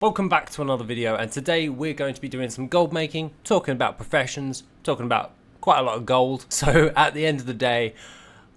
Welcome back to another video, and today we're going to be doing some gold making, talking about professions, talking about quite a lot of gold. So at the end of the day,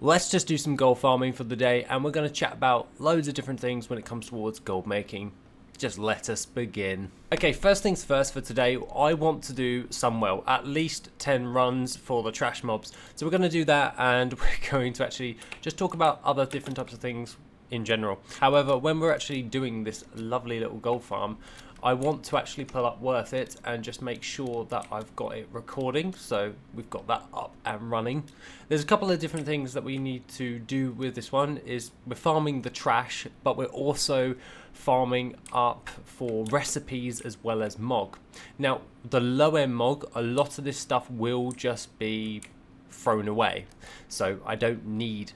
let's just do some gold farming for the day, and we're going to chat about loads of different things when it comes towards gold making. Just let us begin. Okay, first things first for today, I want to do well, at least 10 runs for the trash mobs. So we're going to do that, and we're going to actually just talk about other different types of things in general. However, when we're actually doing this lovely little gold farm, I want to actually pull up Worth It and just make sure that I've got it recording, so we've got that up and running. There's a couple of different things that we need to do with this one. Is we're farming the trash, but we're also farming up for recipes as well as mog. Now the low end mog, a lot of this stuff will just be thrown away, so I don't need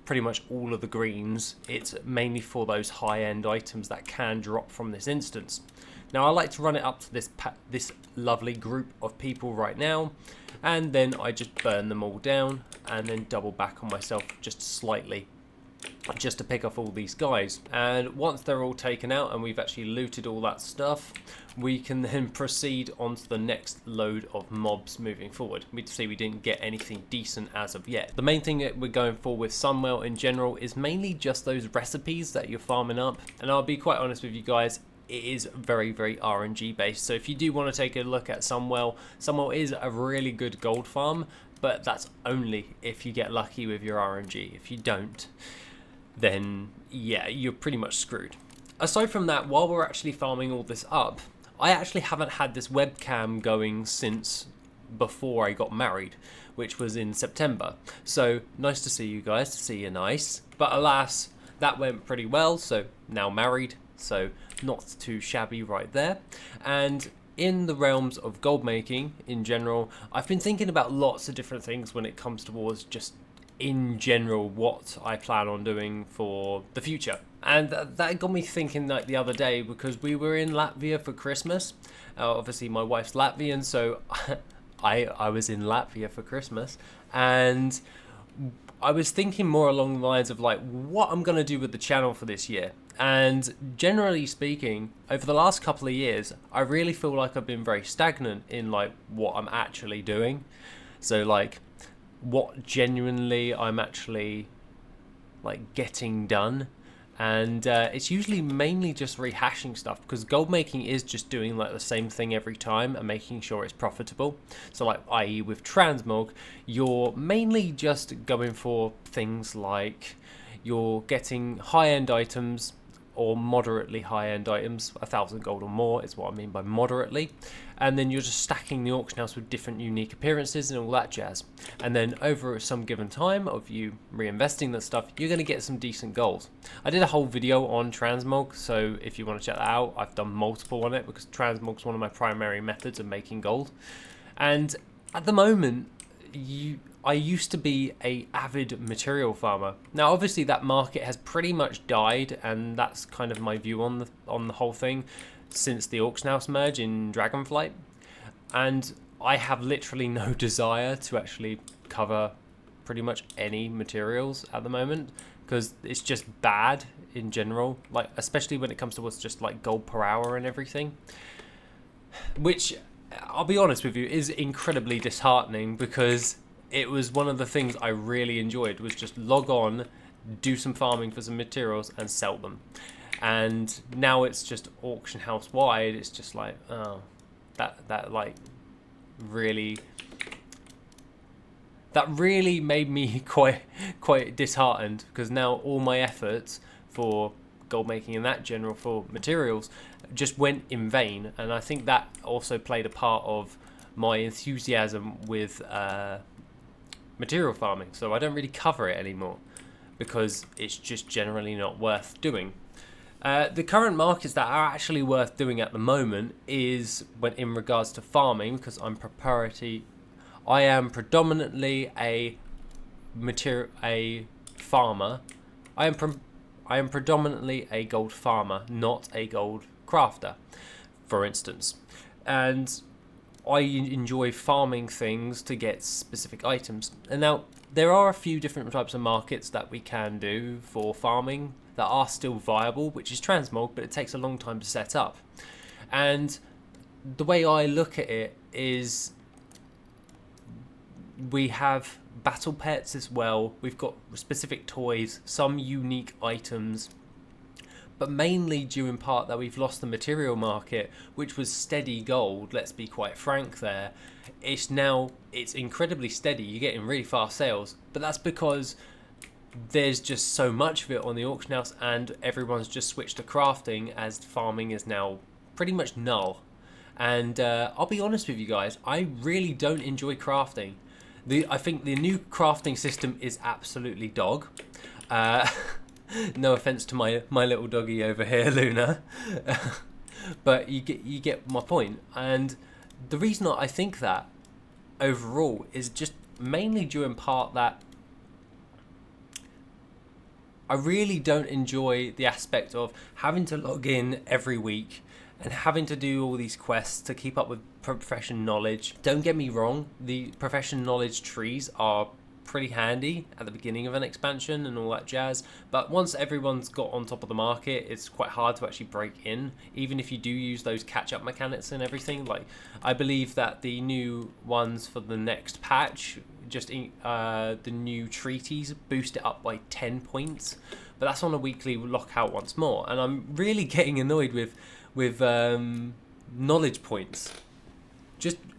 pretty much all of the greens. It's mainly for those high-end items that can drop from this instance. Now I like to run it up to this lovely group of people right now, and then I just burn them all down and then double back on myself just slightly, just to pick off all these guys. And once they're all taken out and we've actually looted all that stuff, we can then proceed on to the next load of mobs moving forward. We see we didn't get anything decent as of yet. The main thing that we're going for with Sunwell in general is mainly just those recipes that you're farming up, and I'll be quite honest with you guys, it is very RNG based. So if you do want to take a look at Sunwell is a really good gold farm, but that's only if you get lucky with your RNG. If you don't, then yeah, you're pretty much screwed. Aside from that, while we're actually farming all this up, I actually haven't had this webcam going since before I got married, which was in September. So nice to see you guys, to see you nice. But alas, that went pretty well, so now married, so not too shabby right there. And in the realms of gold making in general, I've been thinking about lots of different things when it comes towards just in general what I plan on doing for the future. And that got me thinking like the other day, because we were in Latvia for Christmas. Obviously my wife's Latvian, so I was in Latvia for Christmas, and I was thinking more along the lines of like what I'm going to do with the channel for this year. And generally speaking, over the last couple of years, I really feel like I've been very stagnant in like what I'm actually doing. So like what genuinely I'm actually like getting done. And it's usually mainly just rehashing stuff, because gold making is just doing like the same thing every time and making sure it's profitable. So like, i.e. with transmog, you're mainly just going for things like you're getting high-end items or moderately high-end items, 1,000 gold or more is what I mean by moderately, and then you're just stacking the auction house with different unique appearances and all that jazz. And then over some given time of you reinvesting that stuff, you're going to get some decent gold. I did a whole video on transmog, so if you want to check that out, I've done multiple on it, because transmog's one of my primary methods of making gold. And at the moment, I used to be a avid material farmer. Now obviously that market has pretty much died, and that's kind of my view on the whole thing since the auction house merge in Dragonflight. And I have literally no desire to actually cover pretty much any materials at the moment, because it's just bad in general, like especially when it comes to what's just like gold per hour and everything, which I'll be honest with you is incredibly disheartening, because it was one of the things I really enjoyed, was just log on, do some farming for some materials and sell them. And now it's just auction house wide. It's just like, oh, that like really made me quite disheartened, because now all my efforts for gold making and that general for materials just went in vain. And I think that also played a part of my enthusiasm with material farming, so I don't really cover it anymore because it's just generally not worth doing. The current markets that are actually worth doing at the moment is when in regards to farming, because I am predominantly a farmer. I am predominantly a gold farmer, not a gold crafter, for instance. And I enjoy farming things to get specific items. And now there are a few different types of markets that we can do for farming that are still viable, which is transmog, but it takes a long time to set up. And the way I look at it is we have battle pets as well, we've got specific toys, some unique items, but mainly due in part that we've lost the material market, which was steady gold. Let's be quite frank there. It's incredibly steady, you're getting really fast sales, but that's because there's just so much of it on the auction house, and everyone's just switched to crafting, as farming is now pretty much null. And I'll be honest with you guys, I really don't enjoy crafting. I think the new crafting system is absolutely dog. No offense to my little doggy over here, Luna, but you get my point. And the reason I think that overall is just mainly due in part that I really don't enjoy the aspect of having to log in every week and having to do all these quests to keep up with profession knowledge. Don't get me wrong, the profession knowledge trees are pretty handy at the beginning of an expansion and all that jazz, but once everyone's got on top of the market, it's quite hard to actually break in, even if you do use those catch-up mechanics and everything. Like, I believe that the new ones for the next patch, the new treaties boost it up by 10 points, but that's on a weekly lockout once more, and I'm really getting annoyed with knowledge points.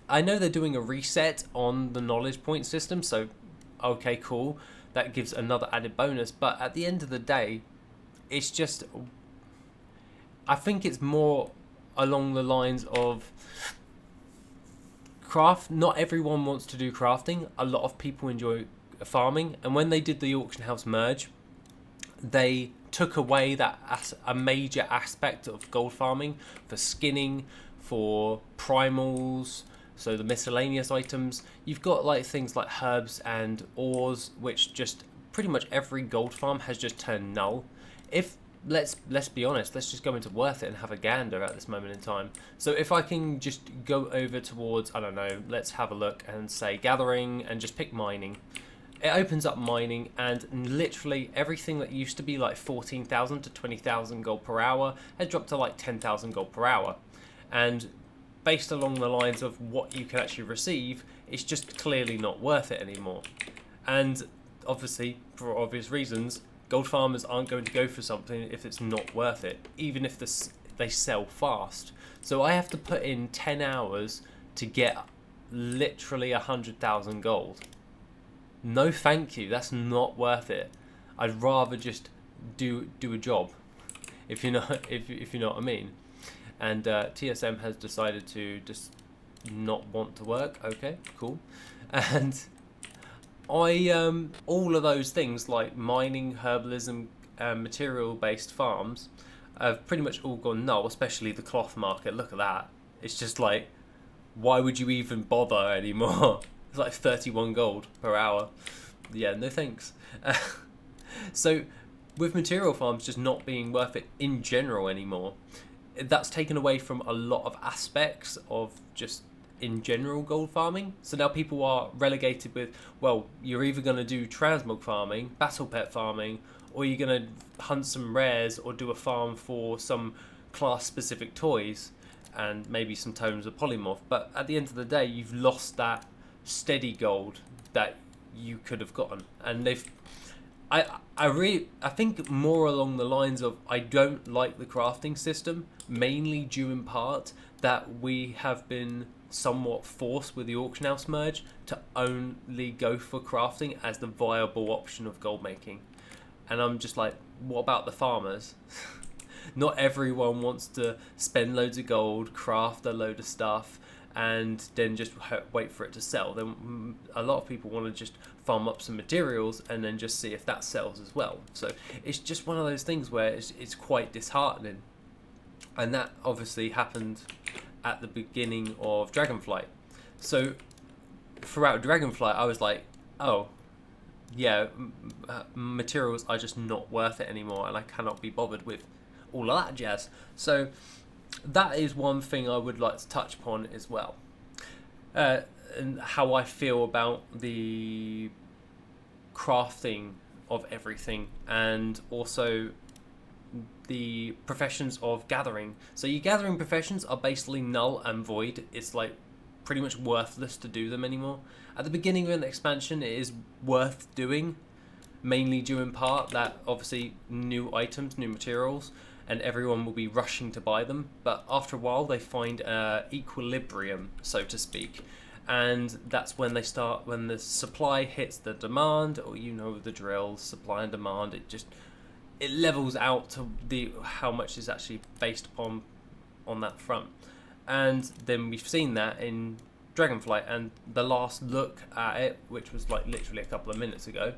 I know they're doing a reset on the knowledge point system, so okay, cool, that gives another added bonus, but at the end of the day, it's just, I think it's more along the lines of craft. Not everyone wants to do crafting. A lot of people enjoy farming, and when they did the auction house merge, they took away that as a major aspect of gold farming for skinning, for primals, so the miscellaneous items. You've got like things like herbs and ores, which just pretty much every gold farm has just turned null. If let's be honest, let's just go into Worth It and have a gander at this moment in time. So if I can just go over towards, I don't know, let's have a look and say gathering and just pick mining. It opens up mining, and literally everything that used to be like 14,000 to 20,000 gold per hour has dropped to like 10,000 gold per hour. And based along the lines of what you can actually receive, it's just clearly not worth it anymore. And obviously, for obvious reasons, gold farmers aren't going to go for something if it's not worth it, even if they sell fast. So I have to put in 10 hours to get literally 100,000 gold. No thank you, that's not worth it. I'd rather just do a job, if you know what I mean. And TSM has decided to just not want to work. Okay, cool. And I all of those things like mining, herbalism, material-based farms have pretty much all gone null, especially the cloth market. Look at that. It's just like, why would you even bother anymore? It's like 31 gold per hour. Yeah, no thanks. So with material farms just not being worth it in general anymore, that's taken away from a lot of aspects of just in general gold farming. So now people are relegated with, well, you're either going to do transmog farming, battle pet farming, or you're going to hunt some rares or do a farm for some class specific toys and maybe some tomes of polymorph. But at the end of the day, you've lost that steady gold that you could have gotten. And I think more along the lines of, I don't like the crafting system, mainly due in part that we have been somewhat forced with the auction house merge to only go for crafting as the viable option of gold making. And I'm just like, what about the farmers? Not everyone wants to spend loads of gold, craft a load of stuff, and then just wait for it to sell. Then a lot of people want to just farm up some materials and then just see if that sells as well. So it's just one of those things where it's quite disheartening. And that obviously happened at the beginning of Dragonflight. So throughout Dragonflight, I was like, oh, yeah, materials are just not worth it anymore, and I cannot be bothered with all of that jazz. So that is one thing I would like to touch upon as well, and how I feel about the crafting of everything, and also the professions of gathering. So your gathering professions are basically null and void. It's like pretty much worthless to do them anymore. At the beginning of an expansion, it is worth doing, mainly due in part that obviously new items, new materials, and everyone will be rushing to buy them. But after a while, they find equilibrium, so to speak. And that's when they start, when the supply hits the demand, or you know the drill, supply and demand, it levels out to how much is actually based upon on that front. And then we've seen that in Dragonflight, and the last look at it, which was like literally a couple of minutes ago,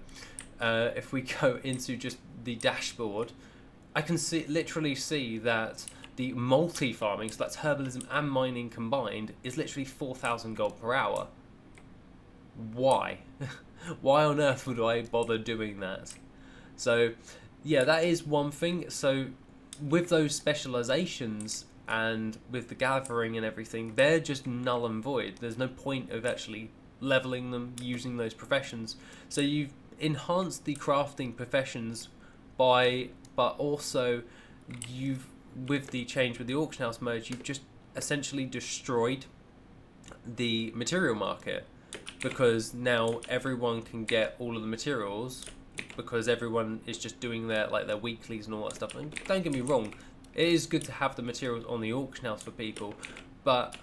if we go into just the dashboard, I can literally see that the multi-farming, so that's herbalism and mining combined, is literally 4,000 gold per hour. Why? Why on earth would I bother doing that? So yeah, that is one thing. So with those specializations and with the gathering and everything, they're just null and void. There's no point of actually leveling them using those professions. So you've enhanced the crafting professions but also with the change with the auction house merge, you've just essentially destroyed the material market, because now everyone can get all of the materials because everyone is just doing their weeklies and all that stuff. And don't get me wrong, it is good to have the materials on the auction house for people, but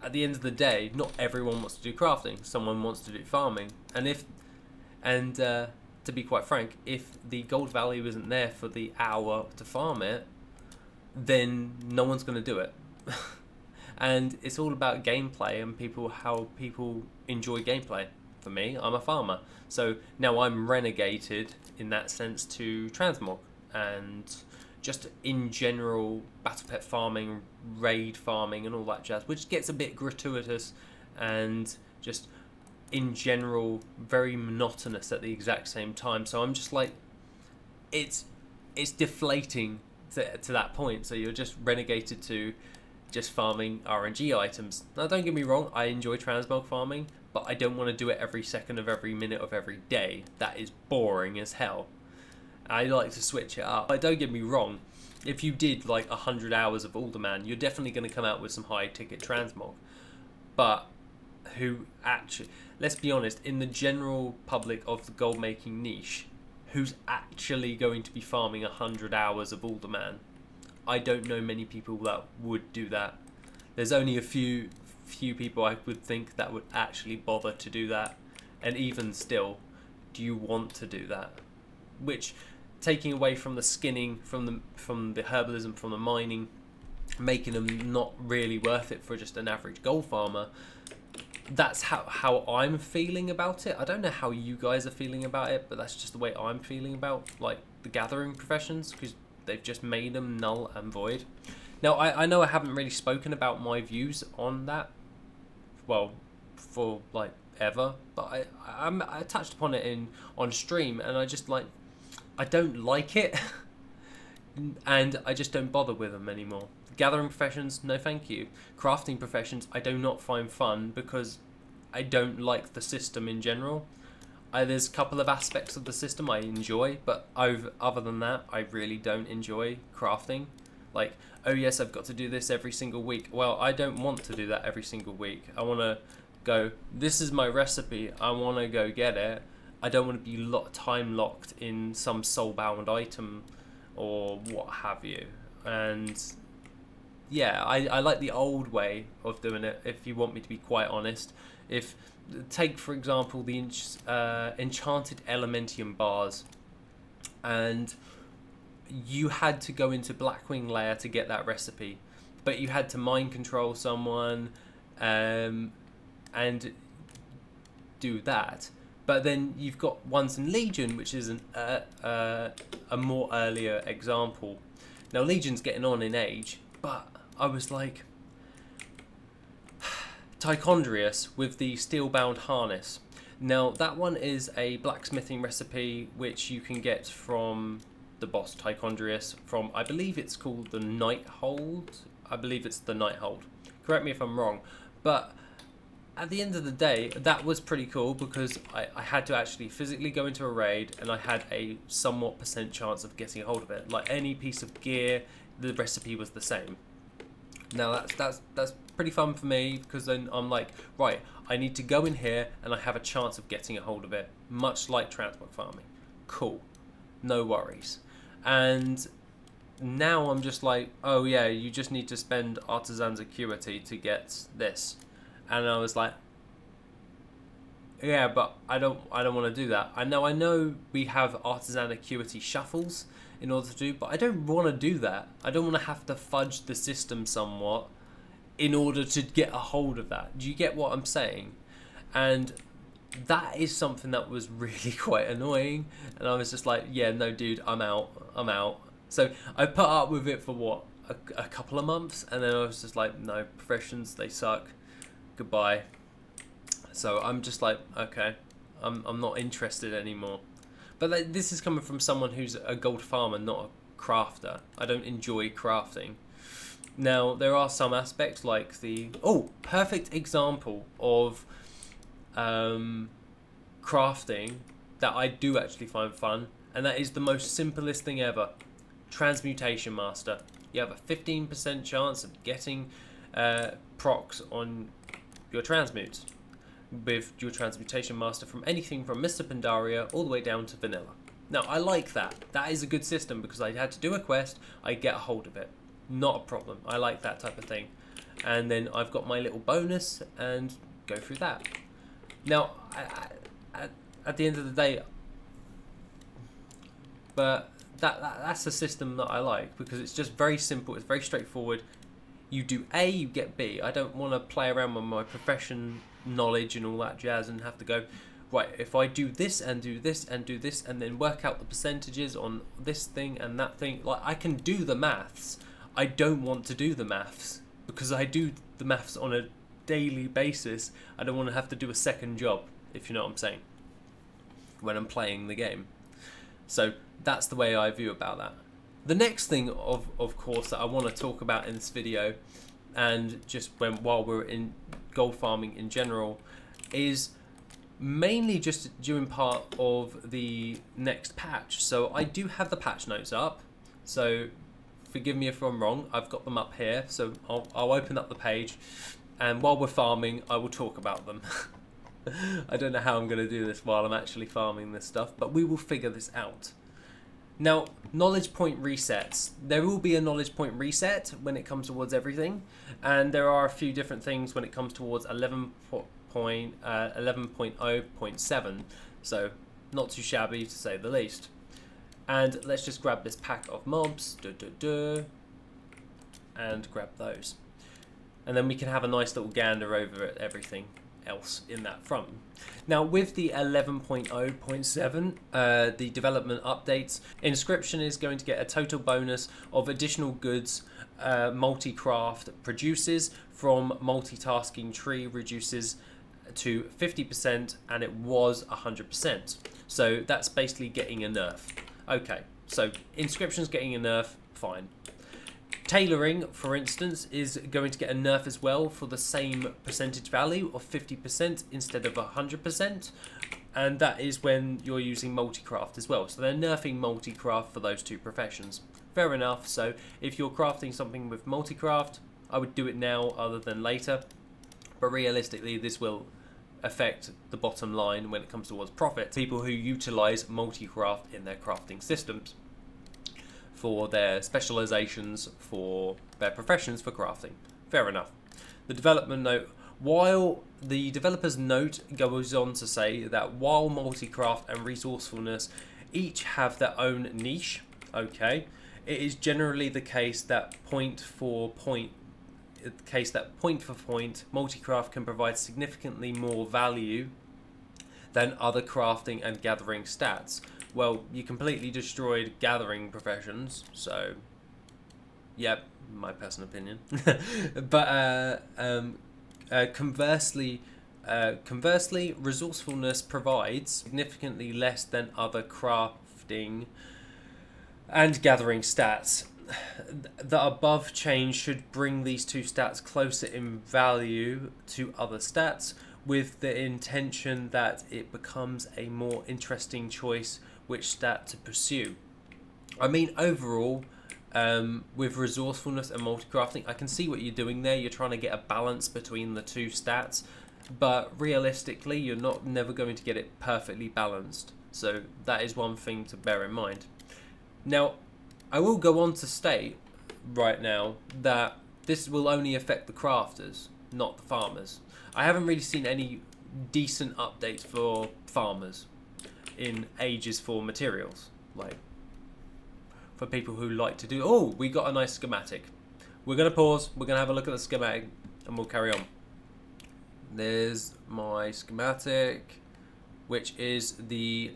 at the end of the day, not everyone wants to do crafting. Someone wants to do farming, and to be quite frank, if the gold value isn't there for the hour to farm it, then no one's going to do it. And it's all about gameplay and how people enjoy gameplay. For me, I'm a farmer, so now I'm renegated in that sense to transmog and just in general battle pet farming, raid farming and all that jazz, which gets a bit gratuitous and just in general very monotonous at the exact same time. So I'm just like, it's deflating to that point. So you're just renegated to just farming RNG items. Now don't get me wrong, I enjoy transmog farming, but I don't want to do it every second of every minute of every day. That is boring as hell. I like to switch it up. But don't get me wrong, if you did like 100 hours of Alderman, you're definitely going to come out with some high ticket transmog. But who actually, let's be honest, in the general public of the gold making niche, who's actually going to be farming 100 hours of Alderman? I don't know many people that would do that. There's only a few people I would think that would actually bother to do that, and even still, do you want to do that? Which, taking away from the skinning, from the herbalism, from the mining, making them not really worth it for just an average gold farmer. That's how I'm feeling about it. I don't know how you guys are feeling about it, but that's just the way I'm feeling about like the gathering professions, because they've just made them null and void. Now I know I haven't really spoken about my views on that, well, for like ever, but I touched upon it on stream, and I just like, I don't like it and I just don't bother with them anymore. Gathering professions, no thank you. Crafting professions, I do not find fun because I don't like the system in general. There's a couple of aspects of the system I enjoy, but other than that, I really don't enjoy crafting. Like, oh yes, I've got to do this every single week. Well, I don't want to do that every single week. I want to go, this is my recipe, I want to go get it. I don't want to be time locked in some soulbound item or what have you. And yeah, I like the old way of doing it, if you want me to be quite honest. Take for example the enchanted elementium bars, and you had to go into Blackwing Lair to get that recipe, but you had to mind control someone and do that. But then you've got ones in Legion, which is a more earlier example. Now Legion's getting on in age, but I was like, Tichondrius with the steel-bound harness. Now that one is a blacksmithing recipe which you can get from the boss Tichondrius from, I believe it's called the Nighthold. I believe it's the Nighthold. Correct me if I'm wrong, but at the end of the day, that was pretty cool because I had to actually physically go into a raid and I had a somewhat % chance of getting a hold of it. Like any piece of gear, the recipe was the same. Now that's pretty fun for me because then I'm like, right, I need to go in here and I have a chance of getting a hold of it, much like transmog farming. Cool, no worries. And now I'm just like, oh yeah, you just need to spend artisan's acuity to get this. And I was like, yeah, but I don't want to do that. I know we have artisan acuity shuffles in order to do, but I don't want to do that. I don't want to have to fudge the system somewhat in order to get a hold of that. Do you get what I'm saying? And that is something that was really quite annoying. And I was just like, yeah, no, dude, I'm out. So I put up with it for what, a couple of months, and then I was just like, no, professions, they suck. Goodbye. So I'm just like, okay, I'm not interested anymore. But like, this is coming from someone who's a gold farmer, not a crafter. I don't enjoy crafting. Now, there are some aspects like perfect example of crafting that I do actually find fun, and that is the most simplest thing ever. Transmutation Master. You have a 15% chance of getting procs on your transmutes with your Transmutation Master from anything from Mr. Pandaria all the way down to vanilla. Now, I like that. That is a good system because I had to do a quest, I get a hold of it. Not a problem. I like that type of thing. And then I've got my little bonus and go through that. Now, at the end of the day, but that's a system that I like because it's just very simple, it's very straightforward. You do A, you get B. I don't want to play around with my profession knowledge and all that jazz and have to go, right, if I do this and do this and do this and then work out the percentages on this thing and that thing, like I can do the maths. I don't want to do the maths because I do the maths on a daily basis. I don't want to have to do a second job, if you know what I'm saying, when I'm playing the game. So that's the way I view about that. The next thing, of course, that I want to talk about in this video, and just while we're in gold farming in general, is mainly just due in part of the next patch. So I do have the patch notes up, so forgive me if I'm wrong. I've got them up here, so I'll open up the page, and while we're farming, I will talk about them. I don't know how I'm going to do this while I'm actually farming this stuff, but we will figure this out. Now, knowledge point resets. There will be a knowledge point reset when it comes towards everything, and there are a few different things when it comes towards 11.0.7, so not too shabby to say the least. And let's just grab this pack of mobs, and grab those. And then we can have a nice little gander over at everything else in that front. Now with the 11.0.7, the development updates, Inscription is going to get a total bonus of additional goods multi-craft produces from multitasking tree reduces to 50%, and it was 100%. So that's basically getting a nerf. Okay, so Inscription's getting a nerf, fine. Tailoring, for instance, is going to get a nerf as well for the same percentage value of 50% instead of 100%, and that is when you're using multi-craft as well. So they're nerfing multi-craft for those two professions. Fair enough. So if you're crafting something with multi-craft, I would do it now other than later, but realistically this will affect the bottom line when it comes towards profit. People who utilize multi-craft in their crafting systems for their specializations, for their professions for crafting. Fair enough. The development note, while the developer's note goes on to say that while multi-craft and resourcefulness each have their own niche, okay, it is generally the case that point for point, multi-craft can provide significantly more value than other crafting and gathering stats. Well, you completely destroyed gathering professions, so yep, my personal opinion. But conversely, resourcefulness provides significantly less than other crafting and gathering stats. The above change should bring these two stats closer in value to other stats, with the intention that it becomes a more interesting choice which stat to pursue. I mean, overall, with resourcefulness and multi-crafting, I can see what you're doing there. You're trying to get a balance between the two stats, but realistically, you're never going to get it perfectly balanced. So that is one thing to bear in mind. Now, I will go on to state right now that this will only affect the crafters, not the farmers. I haven't really seen any decent updates for farmers in ages for materials, like for people who like to do. Oh, we got a nice schematic. We're going to pause, we're going to have a look at the schematic, and we'll carry on. There's my schematic, which is the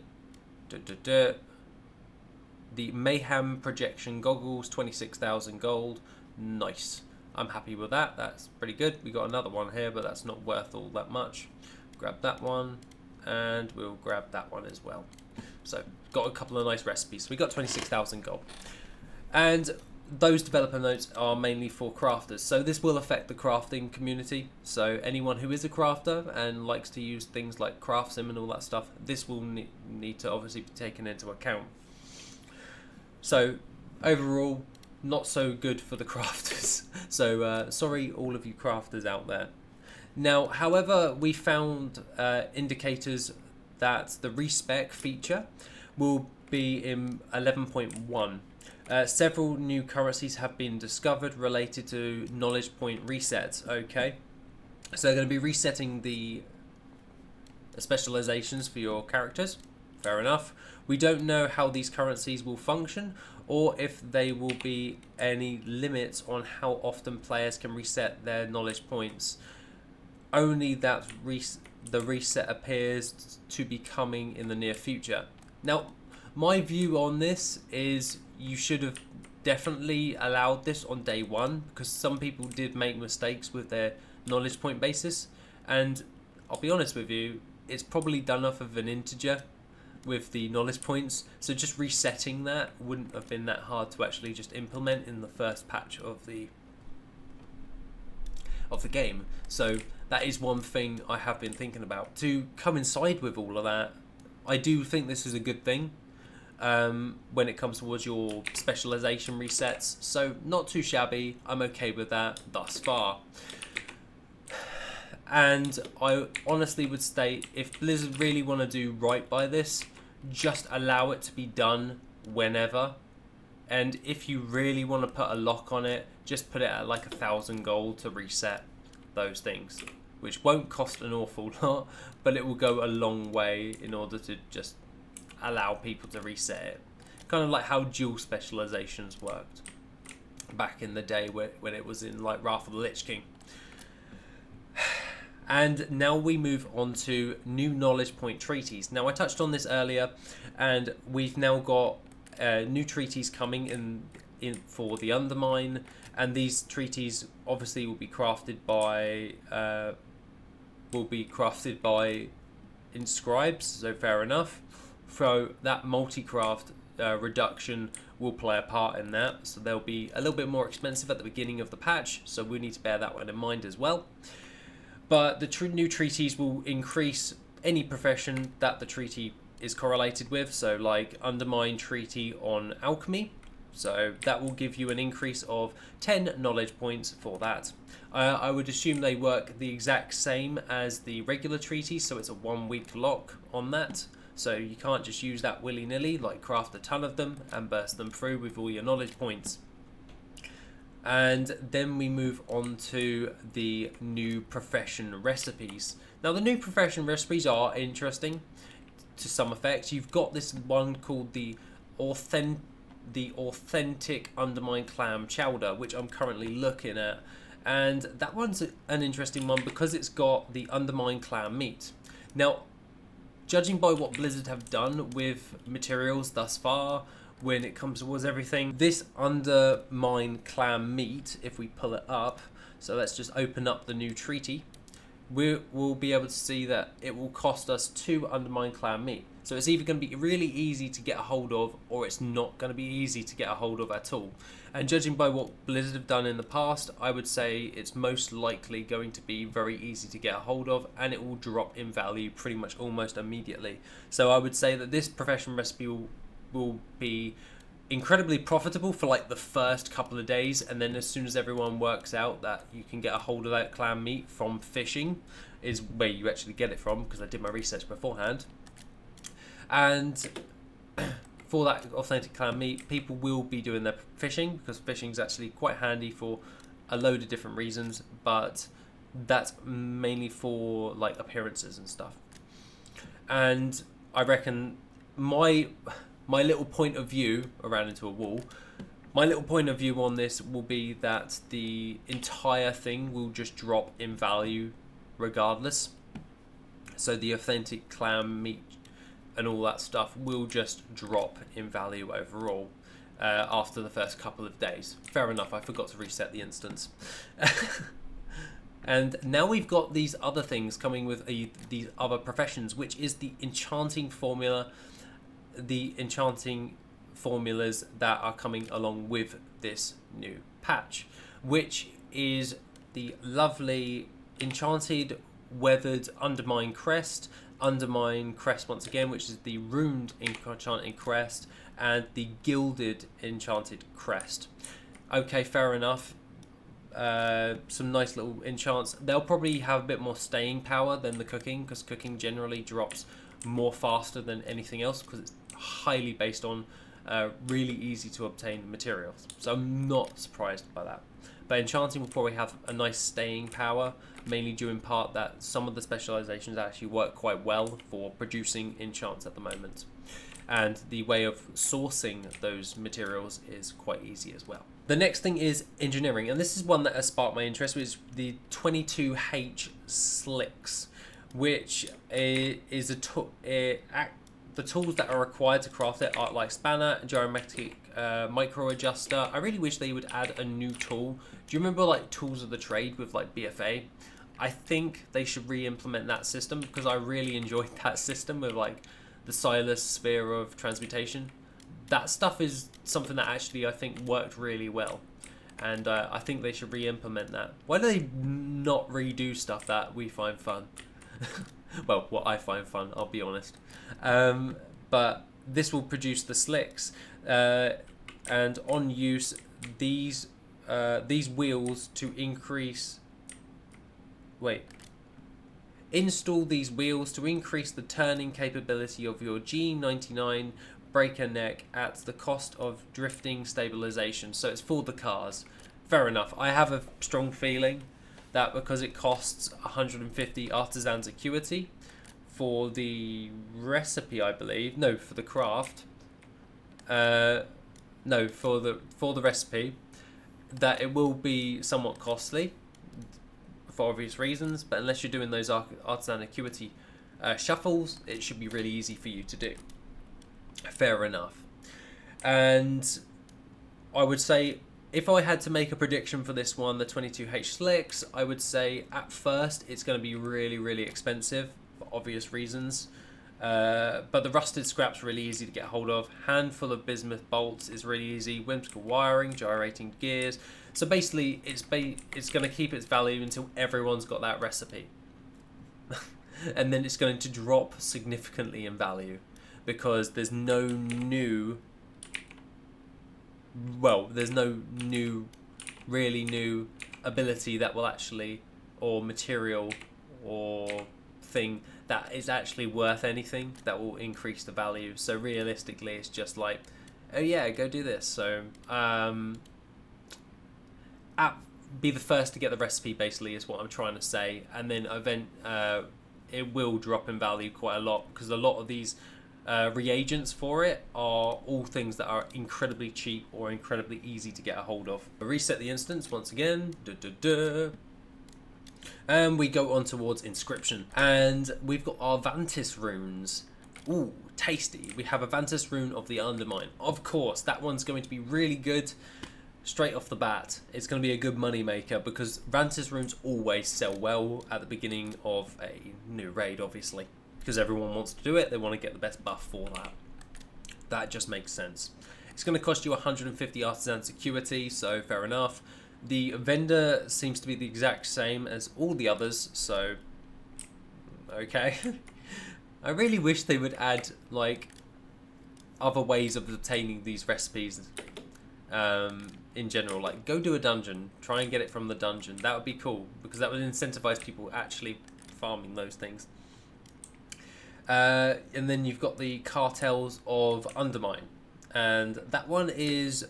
Mayhem projection goggles, 26,000 gold. Nice. I'm happy with that. That's pretty good. We got another one here, but that's not worth all that much. Grab that one, and we'll grab that one as well. So got a couple of nice recipes. So we got 26,000 gold, and those developer notes are mainly for crafters. So this will affect the crafting community. So anyone who is a crafter and likes to use things like craft sim and all that stuff, this will need to obviously be taken into account. So overall, not so good for the crafters. So sorry all of you crafters out there. Now, however, we found indicators that the respec feature will be in 11.1. Several new currencies have been discovered related to knowledge point resets. Okay, so they're going to be resetting the specializations for your characters. Fair enough. We don't know how these currencies will function, or if there will be any limits on how often players can reset their knowledge points. Only that the reset appears to be coming in the near future. Now, my view on this is you should have definitely allowed this on day one, because some people did make mistakes with their knowledge point basis, and I'll be honest with you, it's probably done off of an integer with the knowledge points, so just resetting that wouldn't have been that hard to actually just implement in the first patch of the game. So that is one thing I have been thinking about. To coincide with all of that, I do think this is a good thing when it comes towards your specialization resets, so not too shabby. I'm okay with that thus far. And I honestly would state, if Blizzard really want to do right by this, just allow it to be done whenever. And if you really want to put a lock on it, just put it at like 1,000 gold to reset those things, which won't cost an awful lot, but it will go a long way in order to just allow people to reset it. Kind of like how dual specializations worked back in the day when it was in like Wrath of the Lich King. And now we move on to new knowledge point treaties. Now I touched on this earlier, and we've now got new treaties coming in for the Undermine, and these treaties obviously will be crafted by inscribes. So fair enough. So that multi-craft reduction will play a part in that. So they'll be a little bit more expensive at the beginning of the patch. So we need to bear that one in mind as well. But the new treaties will increase any profession that the treaty is correlated with. So like Undermine treaty on alchemy. So that will give you an increase of 10 knowledge points for that. I would assume they work the exact same as the regular treaty. So it's a 1 week lock on that. So you can't just use that willy-nilly, like craft a ton of them and burst them through with all your knowledge points. And then we move on to the new profession recipes. Now the new profession recipes are interesting to some effect. You've got this one called the authentic Undermine clam chowder, which I'm currently looking at, and that one's an interesting one because it's got the Undermine clam meat. Now, judging by what Blizzard have done with materials thus far, when it comes towards everything, this Undermine clam meat, if we pull it up, so let's just open up the new treaty, we'll be able to see that it will cost us 2 Undermine clam meat. So it's either going to be really easy to get a hold of, or it's not going to be easy to get a hold of at all. And judging by what Blizzard have done in the past, I would say it's most likely going to be very easy to get a hold of, and it will drop in value pretty much almost immediately. So I would say that this profession recipe will be incredibly profitable for like the first couple of days, and then as soon as everyone works out that you can get a hold of that clan meat from fishing, is where you actually get it from, because I did my research beforehand. And for that authentic clan meat, people will be doing their fishing, because fishing is actually quite handy for a load of different reasons, but that's mainly for like appearances and stuff. And I reckon my little point of view around into a wall, my little point of view on this will be that the entire thing will just drop in value regardless. So the authentic clan meat and all that stuff will just drop in value overall after the first couple of days. Fair enough, I forgot to reset the instance. And now we've got these other things coming with these other professions, which is the enchanting formula, the enchanting formulas that are coming along with this new patch, which is the lovely enchanted weathered undermine crest once again, which is the runed enchanting crest, and the gilded enchanted crest. Okay, fair enough. Some nice little enchants. They'll probably have a bit more staying power than the cooking, because cooking generally drops more faster than anything else, because it's highly based on really easy to obtain materials. So I'm not surprised by that. But enchanting will probably have a nice staying power, mainly due in part that some of the specializations actually work quite well for producing enchants at the moment. And the way of sourcing those materials is quite easy as well. The next thing is engineering, and this is one that has sparked my interest, which is the 22H slicks, which is the tools that are required to craft it are like spanner, geometric micro adjuster. I really wish they would add a new tool. Do you remember like tools of the trade with like BFA? I think they should re-implement that system, because I really enjoyed that system with like the Silas sphere of transmutation. That stuff is something that actually I think worked really well, and I think they should re-implement that. Why do they not redo stuff that we find fun? Well, what I find fun, I'll be honest. But this will produce the slicks, and on use, these wheels to increase. Install these wheels to increase the turning capability of your G99 breaker neck at the cost of drifting stabilization. So it's for the cars. Fair enough. I have a strong feeling that because it costs 150 artisan's acuity for the recipe, I believe. No, for the craft. No, for the recipe, that it will be somewhat costly for obvious reasons, but unless you're doing those artisan acuity shuffles, it should be really easy for you to do. Fair enough. And I would say, if I had to make a prediction for this one, the 22H slicks, I would say at first it's going to be really, really expensive for obvious reasons. But the rusted scrap's really easy to get hold of. Handful of bismuth bolts is really easy. Whimsical wiring, gyrating gears. So basically, it's going to keep its value until everyone's got that recipe. And then it's going to drop significantly in value, because there's no new... Well, there's no really new ability that will actually, or material, or thing that is actually worth anything that will increase the value. So realistically, it's just like, oh yeah, go do this. So be the first to get the recipe, basically, is what I'm trying to say. And then it will drop in value quite a lot, because a lot of these reagents for it are all things that are incredibly cheap or incredibly easy to get a hold of. I reset the instance once again. And we go on towards Inscription, and we've got our Vantis runes. Ooh, tasty. We have a Vantis rune of the Undermine. Of course, that one's going to be really good straight off the bat. It's going to be a good money maker, because Vantis runes always sell well at the beginning of a new raid, obviously. because everyone wants to do it. They want to get the best buff for that. That just makes sense. It's going to cost you 150 artisan security, so fair enough. The vendor seems to be the exact same as all the others, so okay. I really wish they would add like other ways of obtaining these recipes in general. Like, go do a dungeon, try and get it from the dungeon. That would be cool, because that would incentivize people actually farming those things. And then you've got the Cartels of Undermine, and that one is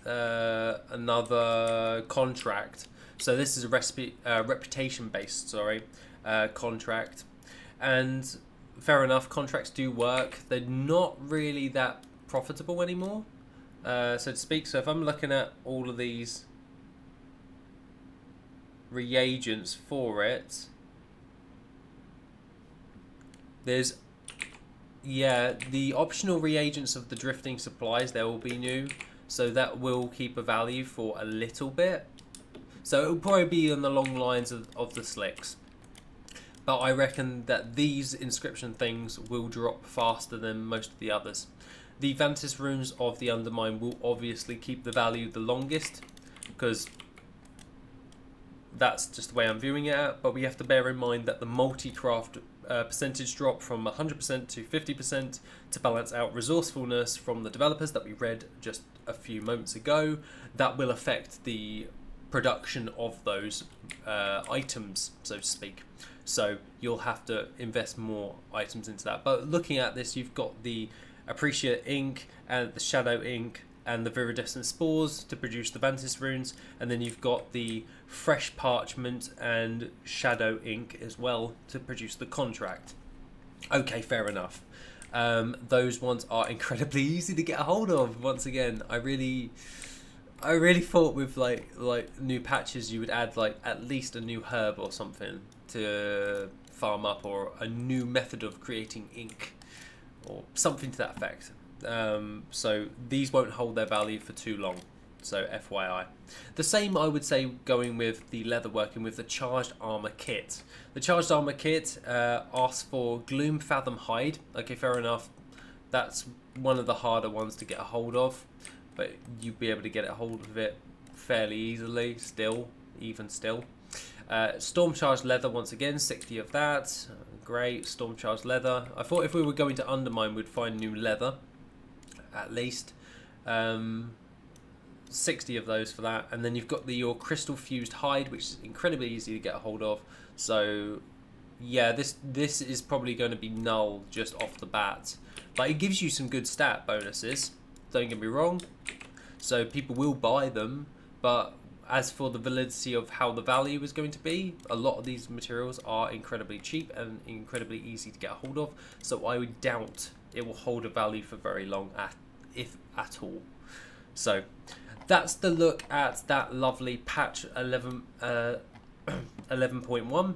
another contract. So this is a reputation based contract, and fair enough, contracts do work. They're not really that profitable anymore, so to speak. So if I'm looking at all of these reagents for it, there's, yeah, the optional reagents of the drifting supplies, they will be new, so that will keep a value for a little bit. So it will probably be on the long lines of the slicks. But I reckon that these inscription things will drop faster than most of the others. The Vantis runes of the Undermine will obviously keep the value the longest, because that's just the way I'm viewing it at. But we have to bear in mind that the multi-craft percentage drop from 100% to 50% to balance out resourcefulness from the developers that we read just a few moments ago, that will affect the production of those items, so to speak. So you'll have to invest more items into that. But looking at this, you've got the Appreciate ink and the Shadow ink and the Viridescent spores to produce the Vantis runes, and then you've got the Fresh Parchment and Shadow ink as well to produce the contract. Okay, fair enough. Those ones are incredibly easy to get a hold of. Once again, I really thought with like new patches you would add like at least a new herb or something to farm up, or a new method of creating ink or something to that effect. So these won't hold their value for too long, so FYI. The same I would say going with the leatherworking with the charged armor kit. The charged armor kit asks for Gloom Fathom hide. Okay, fair enough. That's one of the harder ones to get a hold of, but you'd be able to get a hold of it fairly easily still, even still. Storm charged leather, once again, 60 of that. Great, storm charged leather. I thought if we were going to Undermine we'd find new leather, at least. 60 of those for that. And then you've got your crystal fused hide, which is incredibly easy to get a hold of. So yeah, this is probably going to be null just off the bat, but it gives you some good stat bonuses, don't get me wrong, so people will buy them. But as for the validity of how the value is going to be, a lot of these materials are incredibly cheap and incredibly easy to get a hold of, so I would doubt it will hold a value for very long, if at all. So that's the look at that lovely patch 11.1.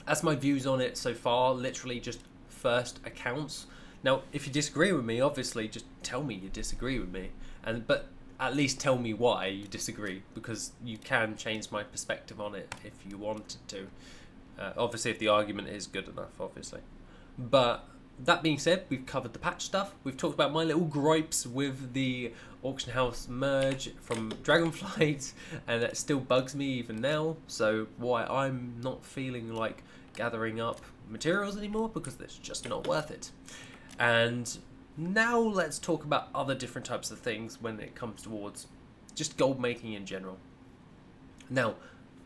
That's my views on it so far, literally just first accounts. Now, if you disagree with me, obviously just tell me you disagree with me, but at least tell me why you disagree, because you can change my perspective on it if you wanted to. Obviously, if the argument is good enough, obviously. But that being said, we've covered the patch stuff. We've talked about my little gripes with the auction house merge from Dragonflight, and that still bugs me even now. So why I'm not feeling like gathering up materials anymore, because it's just not worth it. And now let's talk about other different types of things when it comes towards just gold making in general. Now,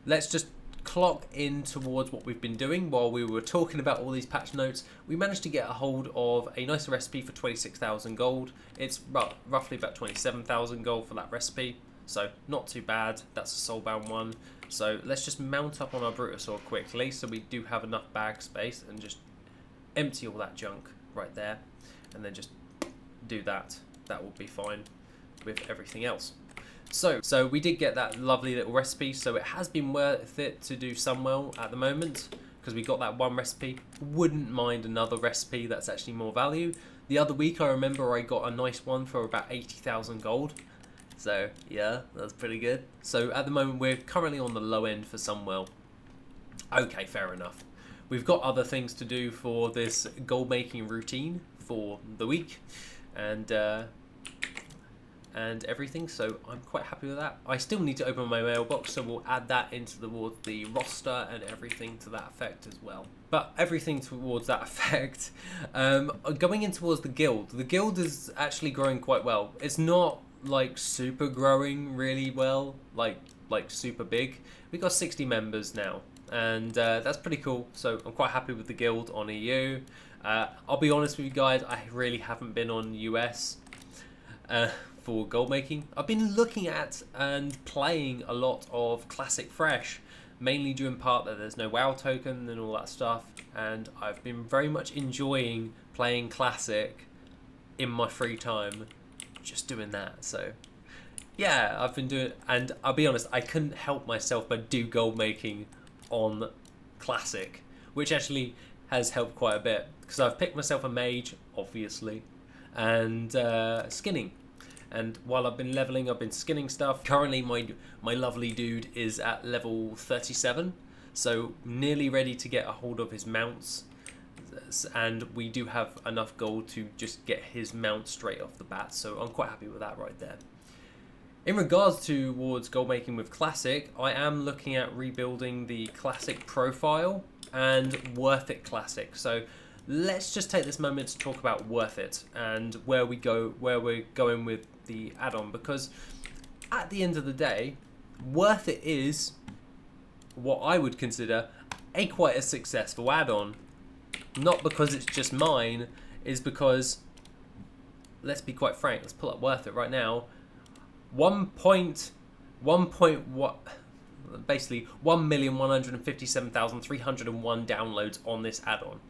let's just clock in towards what we've been doing. While we were talking about all these patch notes, we managed to get a hold of a nice recipe for 26,000 gold. It's roughly about 27,000 gold for that recipe, so not too bad. That's a soulbound one. So let's just mount up on our Brutosaur quickly so we do have enough bag space, and just empty all that junk right there, and then just do that. That will be fine with everything else. So we did get that lovely little recipe, so it has been worth it to do Sunwell at the moment, because we got that one recipe. Wouldn't mind another recipe that's actually more value. The other week I remember I got a nice one for about 80,000 gold, so yeah, that's pretty good. So at the moment we're currently on the low end for Sunwell. Okay, fair enough. we've got other things to do for this gold making routine for the week, and everything, so I'm quite happy with that. I still need to open my mailbox, so we'll add that into the roster and everything to that effect as well. But everything towards that effect, going in towards the guild. The guild is actually growing quite well. It's not like super growing really well, like super big. We've got 60 members now, and that's pretty cool. So I'm quite happy with the guild on EU. I'll be honest with you guys, I really haven't been on US for gold making. I've been looking at and playing a lot of Classic Fresh, mainly due in part that there's no WoW token and all that stuff, and I've been very much enjoying playing Classic in my free time, just doing that. So yeah, I've been doing, and I'll be honest, I couldn't help myself but do gold making on Classic, which actually has helped quite a bit, because I've picked myself a mage, obviously, and skinning. And while I've been leveling, I've been skinning stuff. Currently, my lovely dude is at level 37, so nearly ready to get a hold of his mounts. And we do have enough gold to just get his mount straight off the bat, so I'm quite happy with that right there. In regards towards gold making with Classic, I am looking at rebuilding the Classic profile and Worth It Classic. So let's just take this moment to talk about Worth It and where we're going with the add-on, because at the end of the day, Worth It is what I would consider quite a successful add-on. Not because it's just mine, is because, let's be quite frank, let's pull up Worth It right now. Basically 1,157,301 downloads on this add-on.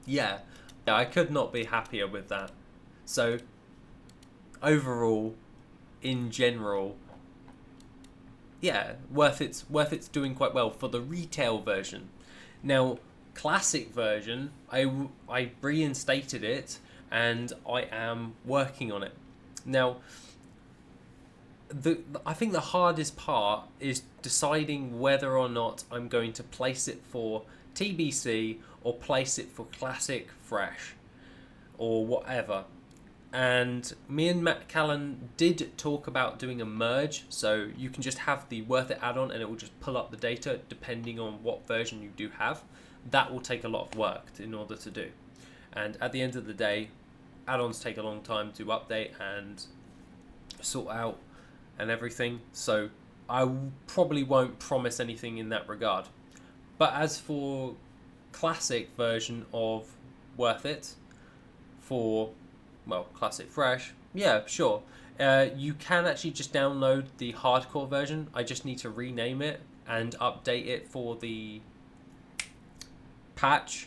Yeah, I could not be happier with that. So overall, in general, yeah, Worth It's doing quite well for the retail version. Now, Classic version, I reinstated it and I am working on it. Now, I think the hardest part is deciding whether or not I'm going to place it for TBC or place it for Classic Fresh or whatever. And me and Matt Callan did talk about doing a merge, so you can just have the Worth It add-on and it will just pull up the data depending on what version you do have. That will take a lot of work in order to do. And at the end of the day, add-ons take a long time to update and sort out and everything, so I probably won't promise anything in that regard. But as for Classic version of Worth It for, well, Classic Fresh, yeah, sure. You can actually just download the hardcore version. I just need to rename it and update it for the patch,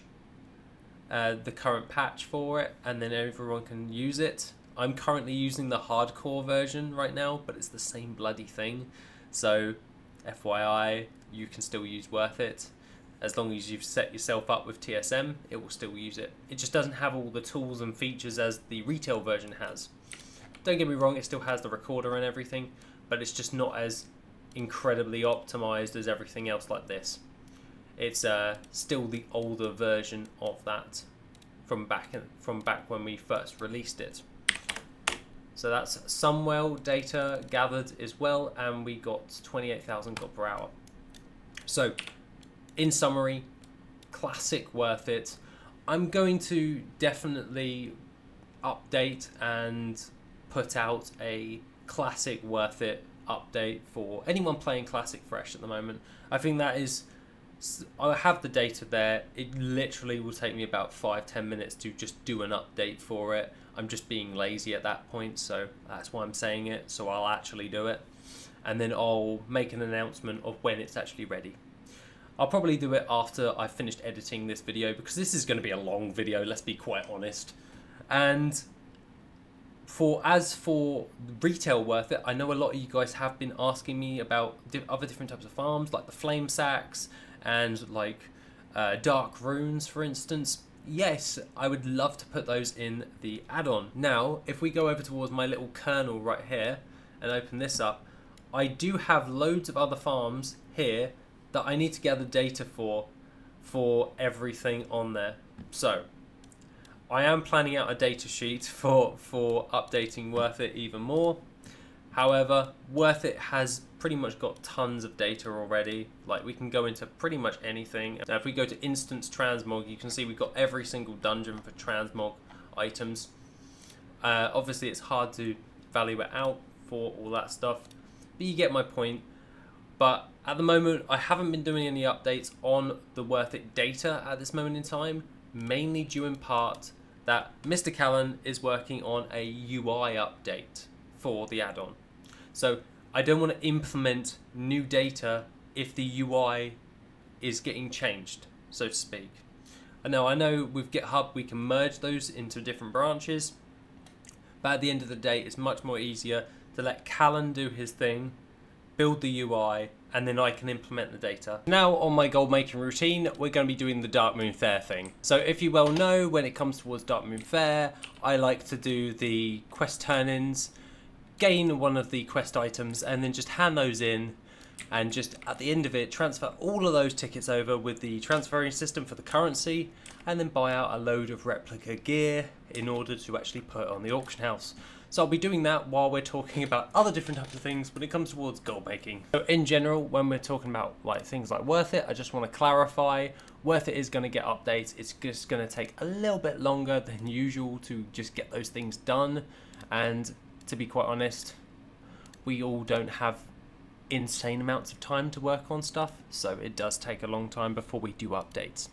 the current patch for it, and then everyone can use it. I'm currently using the hardcore version right now, but it's the same bloody thing. So, FYI, you can still use Worth It. As long as you've set yourself up with TSM, it will still use it. It just doesn't have all the tools and features as the retail version has. Don't get me wrong, it still has the recorder and everything, but it's just not as incredibly optimized as everything else like this. It's still the older version of that from back when we first released it. So that's some well data gathered as well, and we got 28,000 gold per hour. So, in summary, Classic Worth It. I'm going to definitely update and put out a Classic Worth It update for anyone playing Classic Fresh at the moment. I think that is, I have the data there. It literally will take me about 5-10 minutes to just do an update for it. I'm just being lazy at that point, so that's why I'm saying it, so I'll actually do it. And then I'll make an announcement of when it's actually ready. I'll probably do it after I've finished editing this video, because this is going to be a long video, let's be quite honest. And as for retail Worth It, I know a lot of you guys have been asking me about other different types of farms, like the flame sacks and like dark runes, for instance. Yes, I would love to put those in the add-on. Now, if we go over towards my little kernel right here and open this up, I do have loads of other farms here that I need to gather data for for everything on there. So I am planning out a data sheet for updating Worth It even more. However, Worth It has pretty much got tons of data already. Like, we can go into pretty much anything. Now if we go to instance transmog, you can see we've got every single dungeon for transmog items. Obviously it's hard to value it out for all that stuff, but you get my point. But at the moment I haven't been doing any updates on the Worth It data at this moment in time, mainly due in part that Mr. Callan is working on a UI update for the add-on. So I don't want to implement new data if the UI is getting changed, so to speak. And now I know with GitHub we can merge those into different branches, but at the end of the day it's much more easier to let Callan do his thing, build the UI, and then I can implement the data. Now on my gold making routine, we're going to be doing the Darkmoon Faire thing. So if you well know, when it comes towards Darkmoon Faire, I like to do the quest turn-ins, gain one of the quest items, and then just hand those in, and just at the end of it transfer all of those tickets over with the transferring system for the currency, and then buy out a load of replica gear in order to actually put it on the auction house. So I'll be doing that while we're talking about other different types of things when it comes towards gold making. So in general, when we're talking about like things like Worth It, I just want to clarify, Worth It is going to get updates. It's just going to take a little bit longer than usual to just get those things done. And to be quite honest, we all don't have insane amounts of time to work on stuff, so it does take a long time before we do updates.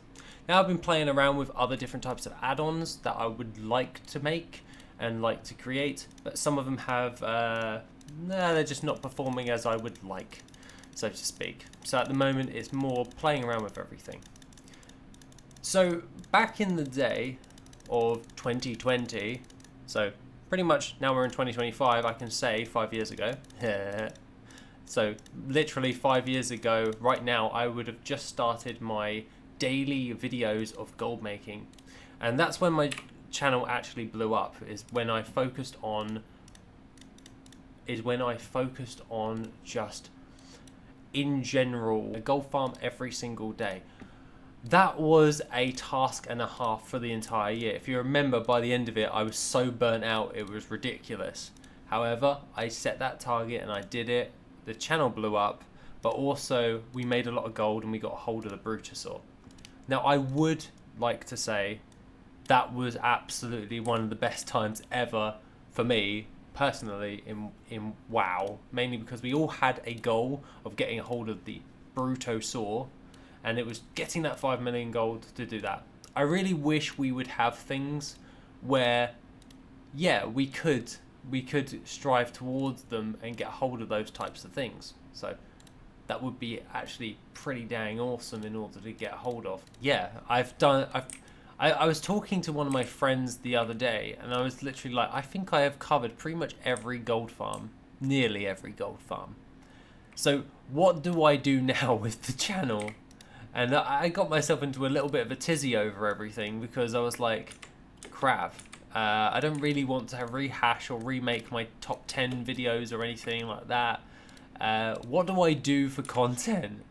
Now I've been playing around with other different types of add-ons that I would like to make and like to create, but some of them have they're just not performing as I would like, so to speak. So at the moment it's more playing around with everything. So back in the day of 2020, so pretty much now we're in 2025, I can say 5 years ago. So literally 5 years ago right now, I would have just started my daily videos of gold making, and that's when my channel actually blew up, is when I focused on just in general a gold farm every single day. That was a task and a half for the entire year. If you remember, by the end of it I was so burnt out it was ridiculous. However, I set that target and I did it. The channel blew up, but also we made a lot of gold and we got a hold of the Brutasaur. Now I would like to say that was absolutely one of the best times ever for me personally in WoW, mainly because we all had a goal of getting a hold of the Brutasaur, and it was getting that 5 million gold to do that. I really wish we would have things where, yeah, we could strive towards them and get a hold of those types of things. So that would be actually pretty dang awesome in order to get a hold of. Yeah, I was talking to one of my friends the other day, and I was literally like, I think I have covered pretty much every gold farm, nearly every gold farm. So what do I do now with the channel? And I got myself into a little bit of a tizzy over everything, because I was like, crap, I don't really want to rehash or remake my top 10 videos or anything like that. What do I do for content?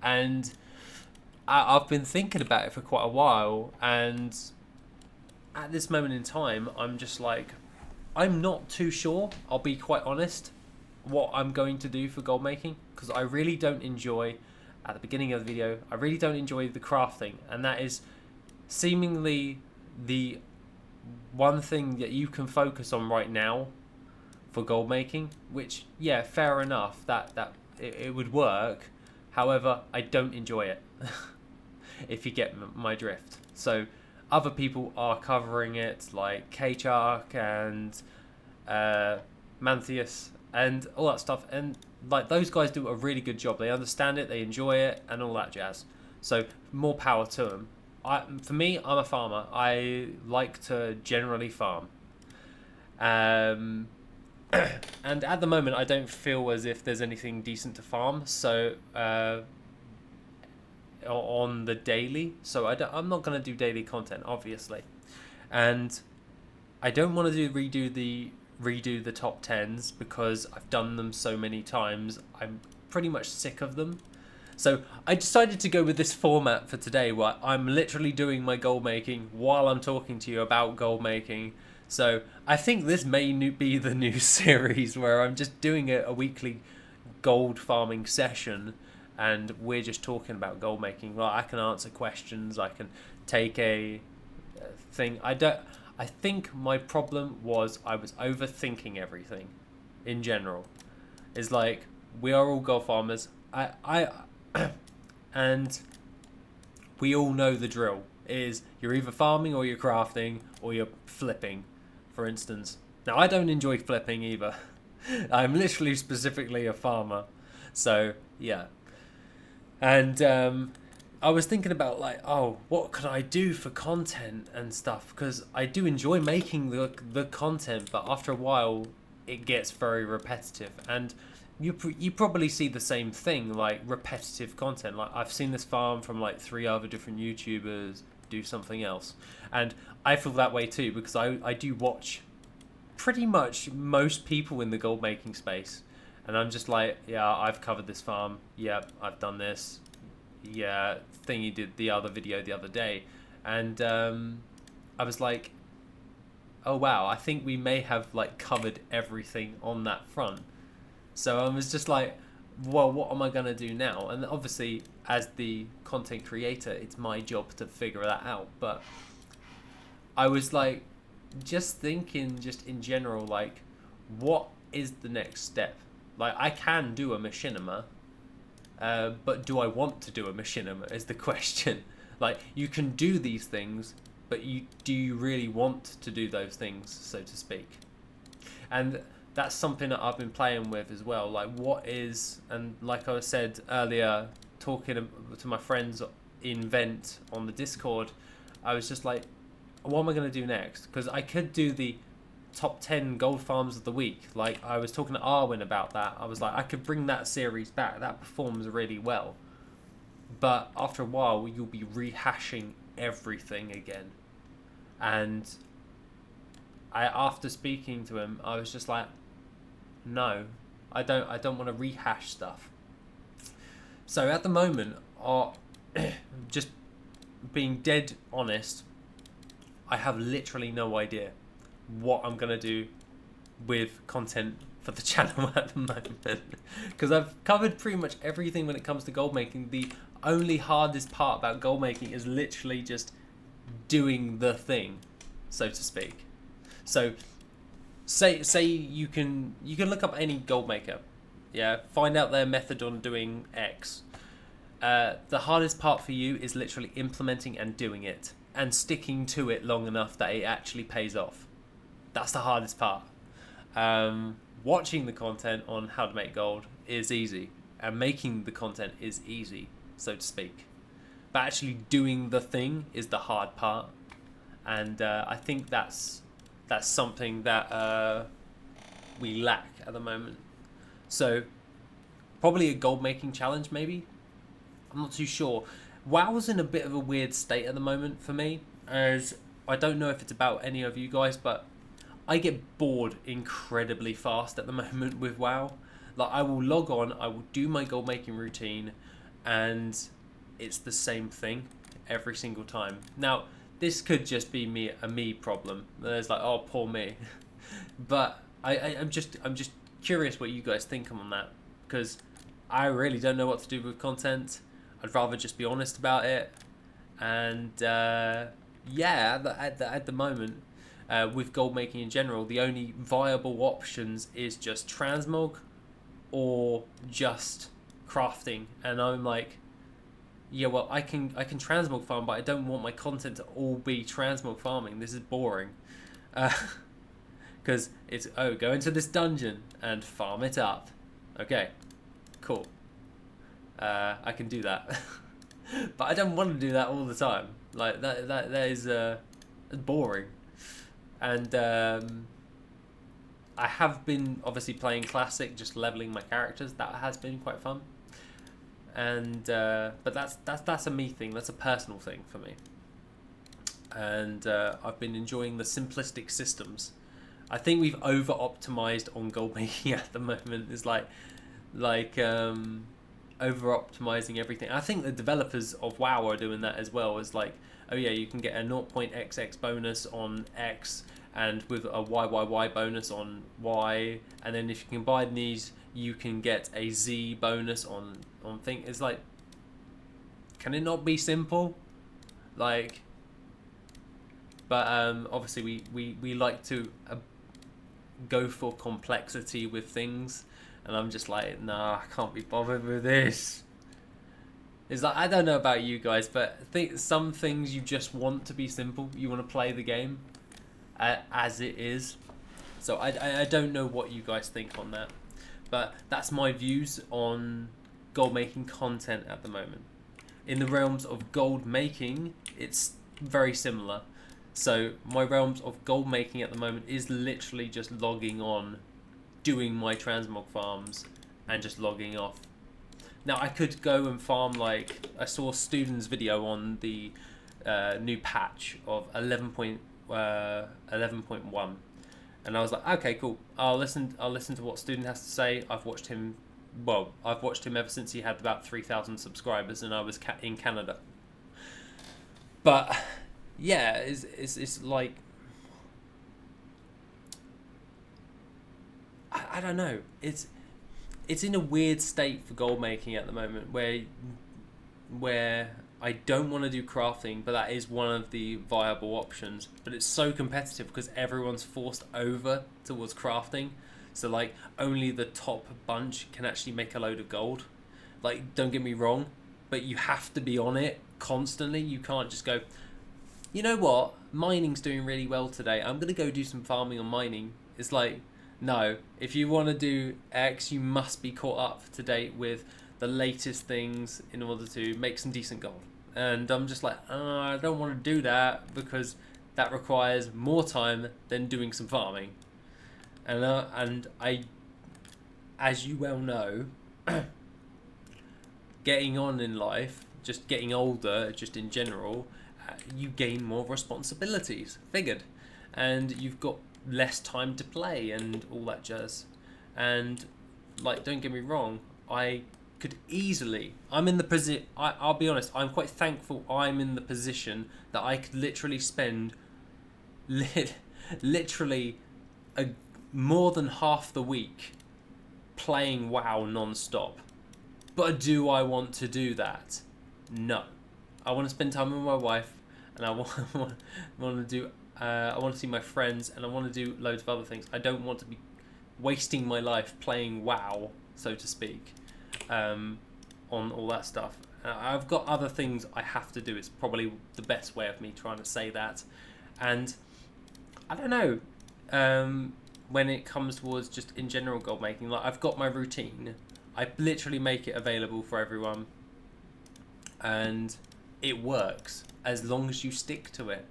And I've been thinking about it for quite a while, and at this moment in time I'm just like, I'm not too sure, I'll be quite honest, what I'm going to do for gold making, because I really don't enjoy, at the beginning of the video, I really don't enjoy the crafting, and that is seemingly the one thing that you can focus on right now for gold making, which, yeah, fair enough, that it would work. However, I don't enjoy it. If you get my drift. So other people are covering it, like 𝐆𝐀𝐿 and Mantheus and all that stuff, and like those guys do a really good job. They understand it, they enjoy it, and all that jazz. So more power to them. For me, I'm a farmer. I like to generally farm. And at the moment I don't feel as if there's anything decent to farm, so on the daily, so I'm not going to do daily content, obviously, and I don't want to redo the top 10s because I've done them so many times. I'm pretty much sick of them, So I decided to go with this format for today, where I'm literally doing my gold making while I'm talking to you about gold making. So I think this may be the new series where I'm just doing a weekly gold farming session, and we're just talking about gold making. Well, I can answer questions, I can take a thing. I think my problem was I was overthinking everything in general. It's like, we are all gold farmers. And we all know the drill is you're either farming or you're crafting or you're flipping, for instance. Now, I don't enjoy flipping either. I'm literally specifically a farmer. So, yeah. And I was thinking about, like, oh, what could I do for content and stuff? Because I do enjoy making the content, but after a while, it gets very repetitive. And you probably see the same thing, like repetitive content. Like, I've seen this farm from like 3 other different YouTubers do something else, and I feel that way too, because I do watch pretty much most people in the gold making space, and I'm just like, yeah, I've covered this farm, yeah, I've done this, yeah, thing you did the other video the other day, and I was like, oh wow, I think we may have like covered everything on that front. So I was just like, well, what am I going to do now? And obviously, as the content creator, it's my job to figure that out. But I was like, just thinking, just in general, like, what is the next step? Like, I can do a machinima, but do I want to do a machinima is the question. Like, you can do these things, but do you really want to do those things, so to speak? And that's something that I've been playing with as well. Like, what is, and like I said earlier, talking to my friends in Vent on the Discord, I was just like, what am I going to do next? Because I could do the top 10 gold farms of the week. Like, I was talking to Arwin about that. I was like, I could bring that series back. That performs really well. But after a while, you'll be rehashing everything again. And after speaking to him, I was just like, no, I don't want to rehash stuff. So at the moment, just being dead honest, I have literally no idea what I'm going to do with content for the channel at the moment. Because I've covered pretty much everything when it comes to gold making. The only hardest part about gold making is literally just doing the thing, so to speak. So say you can look up any gold maker, yeah, find out their method on doing X. The hardest part for you is literally implementing and doing it and sticking to it long enough that it actually pays off. That's the hardest part. Watching the content on how to make gold is easy, and making the content is easy, so to speak. But actually doing the thing is the hard part, and I think that's something that we lack at the moment. So probably a gold making challenge, maybe. I'm not too sure. WoW's in a bit of a weird state at the moment for me, as I don't know if it's about any of you guys, but I get bored incredibly fast at the moment with WoW. Like, I will log on, I will do my gold making routine, and it's the same thing every single time. Now, this could just be a me problem. There's like, oh, poor me. But I'm just curious what you guys think on that, because I really don't know what to do with content. I'd rather just be honest about it. And yeah, at the moment, with gold making in general, the only viable options is just transmog or just crafting. And I'm like, yeah, well, I can transmog farm, but I don't want my content to all be transmog farming. This is boring. Because it's, oh, go into this dungeon and farm it up. Okay, cool. I can do that. But I don't want to do that all the time. Like, that is boring. And I have been obviously playing classic, just leveling my characters. That has been quite fun. And but that's a me thing. That's a personal thing for me. And I've been enjoying the simplistic systems. I think we've over optimized on gold making at the moment. It's like over optimizing everything. I think the developers of WoW are doing that as well. It's like, oh yeah, you can get a 0.xx bonus on X and with a YYY bonus on Y, and then if you combine these, you can get a Z bonus on thing. It's like, can it not be simple? Like, but obviously we like to go for complexity with things, and I'm just like, nah, I can't be bothered with this. It's like, I don't know about you guys, but I think some things you just want to be simple. You want to play the game as it is. So I don't know what you guys think on that, but that's my views on gold making content at the moment. In the realms of gold making, it's very similar. So my realms of gold making at the moment is literally just logging on, doing my transmog farms, and just logging off. Now I could go and farm, like I saw Student's video on the new patch of 11.1, and I was like, okay, cool. I'll listen to what Student has to say. I've watched him ever since he had about 3,000 subscribers, and I was in Canada. But yeah, it's like, I don't know. It's in a weird state for gold making at the moment, where I don't want to do crafting, but that is one of the viable options. But it's so competitive because everyone's forced over towards crafting. So like, only the top bunch can actually make a load of gold. Like, don't get me wrong, but you have to be on it constantly. You can't just go, you know what, mining's doing really well today, I'm gonna go do some farming on mining. It's like, no, if you want to do X, you must be caught up to date with the latest things in order to make some decent gold. And I'm just like, I don't want to do that because that requires more time than doing some farming. And I, as you well know, getting on in life, just getting older, just in general, you gain more responsibilities, figured, and you've got less time to play and all that jazz. And like, don't get me wrong, I could easily, I'm in the position, I'll be honest, I'm quite thankful I'm in the position that I could literally spend literally more than half the week playing WoW non-stop. But do I want to do that? No. I want to spend time with my wife, and I want to do I want to see my friends, and I want to do loads of other things. I don't want to be wasting my life playing WoW, so to speak, on all that stuff. I've got other things I have to do. It's probably the best way of me trying to say that. And I don't know, when it comes towards just in general gold making, like, I've got my routine. I literally make it available for everyone, and it works as long as you stick to it.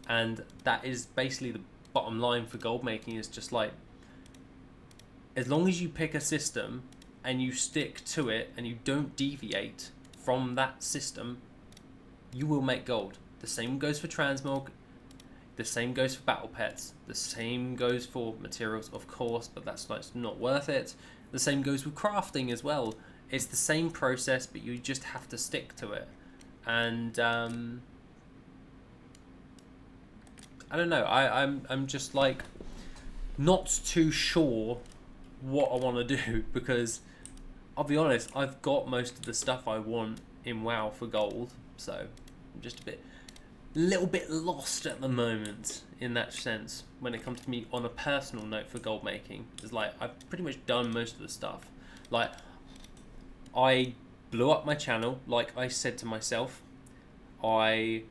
And that is basically the bottom line for gold making, is just like, as long as you pick a system and you stick to it and you don't deviate from that system, you will make gold. The same goes for transmog, the same goes for battle pets, the same goes for materials, of course, but that's not worth it. The same goes with crafting as well. It's the same process, but you just have to stick to it. And I don't know, I'm just like not too sure what I want to do, because I'll be honest, I've got most of the stuff I want in WoW for gold, so I'm just a little bit lost at the moment in that sense when it comes to me on a personal note for gold making. It's like, I've pretty much done most of the stuff. Like, I blew up my channel, like I said to myself. I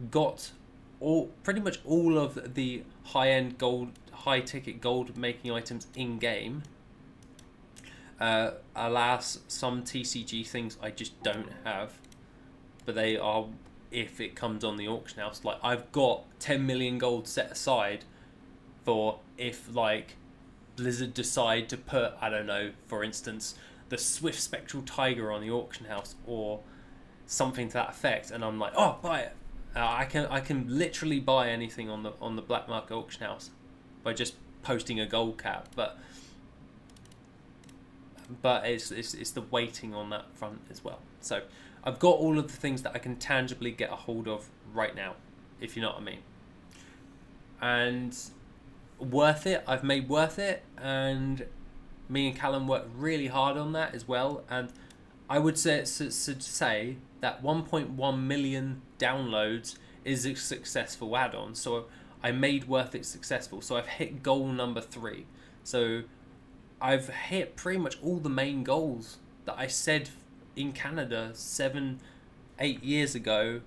got pretty much all of the high-end gold, high-ticket gold making items in game. Alas, some TCG things I just don't have, but they are, if it comes on the auction house. Like, I've got 10 million gold set aside for if, like, Blizzard decide to put, I don't know, for instance, the Swift Spectral Tiger on the auction house or something to that effect, and I'm like, oh, buy it. I can literally buy anything on the black market auction house by just posting a gold cap. But but it's the waiting on that front as well. So I've got all of the things that I can tangibly get a hold of right now, if you know what I mean. And worth it. I've made worth it, and me and Callum worked really hard on that as well. And I would say that 1.1 million downloads is a successful add-on. So I made worth it successful. So I've hit goal number 3. So I've hit pretty much all the main goals that I said in Canada 7-8 years ago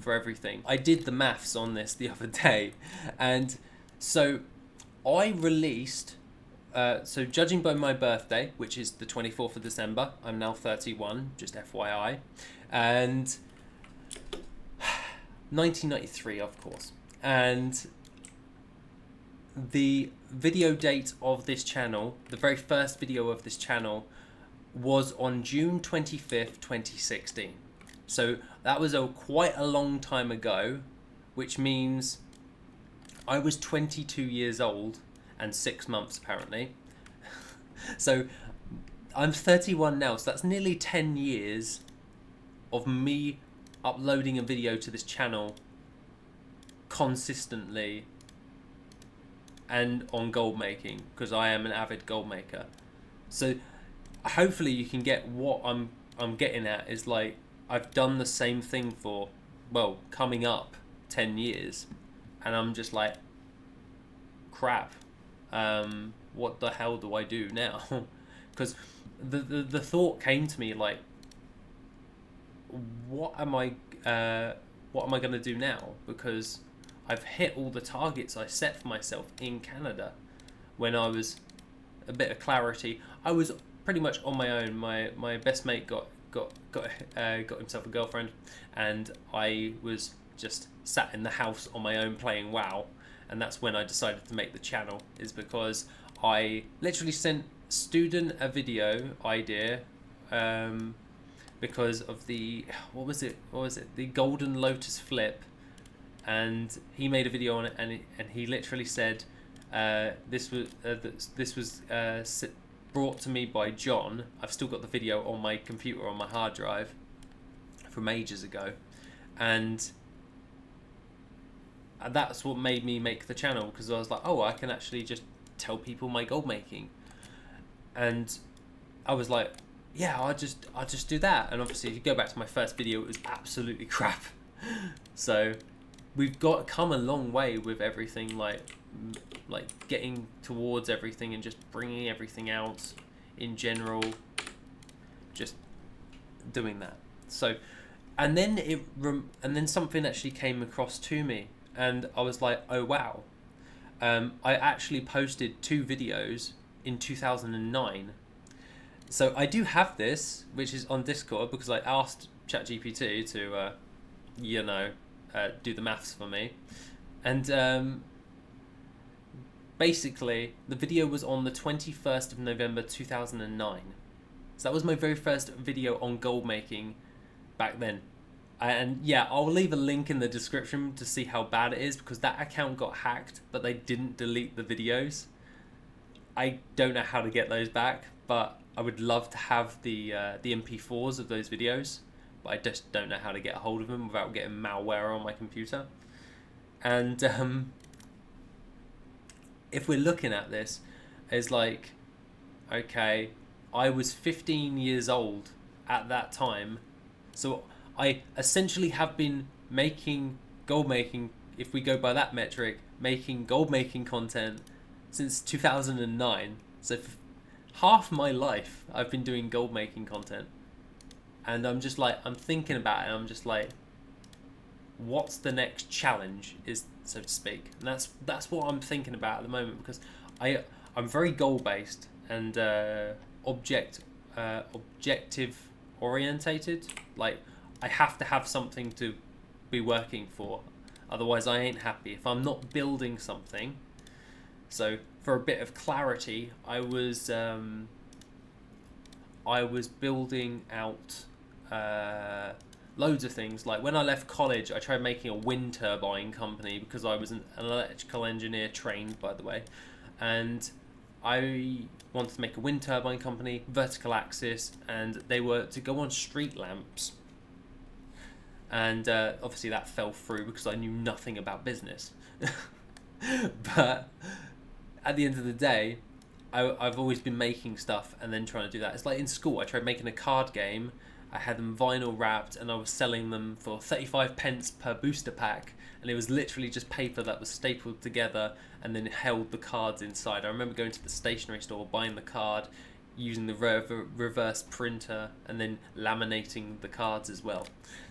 for everything. I did the maths on this the other day, and so I released, so judging by my birthday, which is the 24th of December, I'm now 31, just FYI, and 1993, of course, and the video date of this channel, the very first video of this channel, was on June 25th, 2016. So that was quite a long time ago, which means I was 22 years old and 6 months apparently. So I'm 31 now, so that's nearly 10 years of me uploading a video to this channel consistently and on gold making, because I am an avid gold maker. So hopefully you can get what I'm getting at is like, I've done the same thing for, well, coming up 10 years, and I'm just like, crap, what the hell do I do now? Because the thought came to me like, what am I going to do now? Because I've hit all the targets I set for myself in Canada. When I was a bit of clarity, I was pretty much on my own. My best mate got himself a girlfriend, and I was just sat in the house on my own playing WoW. And that's when I decided to make the channel, is because I literally sent Student a video idea because of the what was it the Golden Lotus flip, and he made a video on it, and he literally said this was brought to me by John. I've still got the video on my computer on my hard drive from ages ago, and that's what made me make the channel, because I was like, oh, I can actually just tell people my gold making. And I was like, yeah, I'll just do that. And obviously if you go back to my first video, it was absolutely crap. So we've come a long way with everything, like getting towards everything and just bringing everything out in general, just doing that. So and then something actually came across to me, and I was like, oh wow, I actually posted 2 videos in 2009. So I do have this, which is on Discord, because I asked ChatGPT to do the maths for me, and basically the video was on the 21st of November 2009. So that was my very first video on gold making back then. And yeah, I'll leave a link in the description to see how bad it is, because that account got hacked, but they didn't delete the videos. I don't know how to get those back, but I would love to have the MP4s of those videos, but I just don't know how to get a hold of them without getting malware on my computer. And if we're looking at this, it's like, okay, I was 15 years old at that time, so I essentially have been making gold making, if we go by that metric, making gold making content since 2009. So for half my life I've been doing gold making content, and I'm just like, I'm thinking about it, and I'm just like, what's the next challenge, is so to speak. And that's what I'm thinking about at the moment, because I'm very goal based and objective orientated. Like, I have to have something to be working for, otherwise I ain't happy if I'm not building something. So for a bit of clarity, I was building out loads of things. Like when I left college, I tried making a wind turbine company, because I was an electrical engineer trained, by the way, and I wanted to make a wind turbine company, vertical axis, and they were to go on street lamps. And obviously that fell through because I knew nothing about business. But at the end of the day, I've always been making stuff and then trying to do that. It's like in school, I tried making a card game. I had them vinyl wrapped and I was selling them for 35 pence per booster pack. And it was literally just paper that was stapled together and then held the cards inside. I remember going to the stationery store, buying the card, using the reverse printer, and then laminating the cards as well.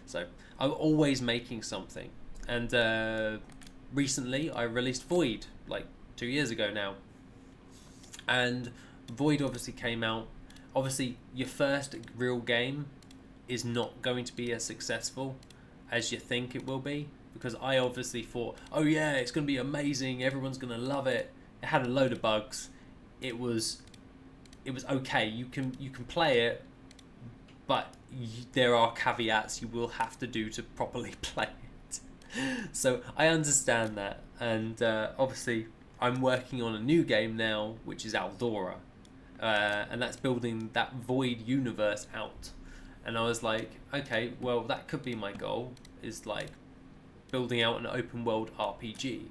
So I'm always making something. And recently I released Void, like 2 years ago now. And Void obviously came out. Obviously your first real game is not going to be as successful as you think it will be, because I obviously thought, oh yeah, it's going to be amazing, everyone's going to love it. It had a load of bugs. It was okay. You can play it, but there are caveats you will have to do to properly play it. So I understand that, and obviously I'm working on a new game now, which is Eldora, and that's building that Void universe out. And I was like, okay, well that could be my goal, is like building out an open world RPG.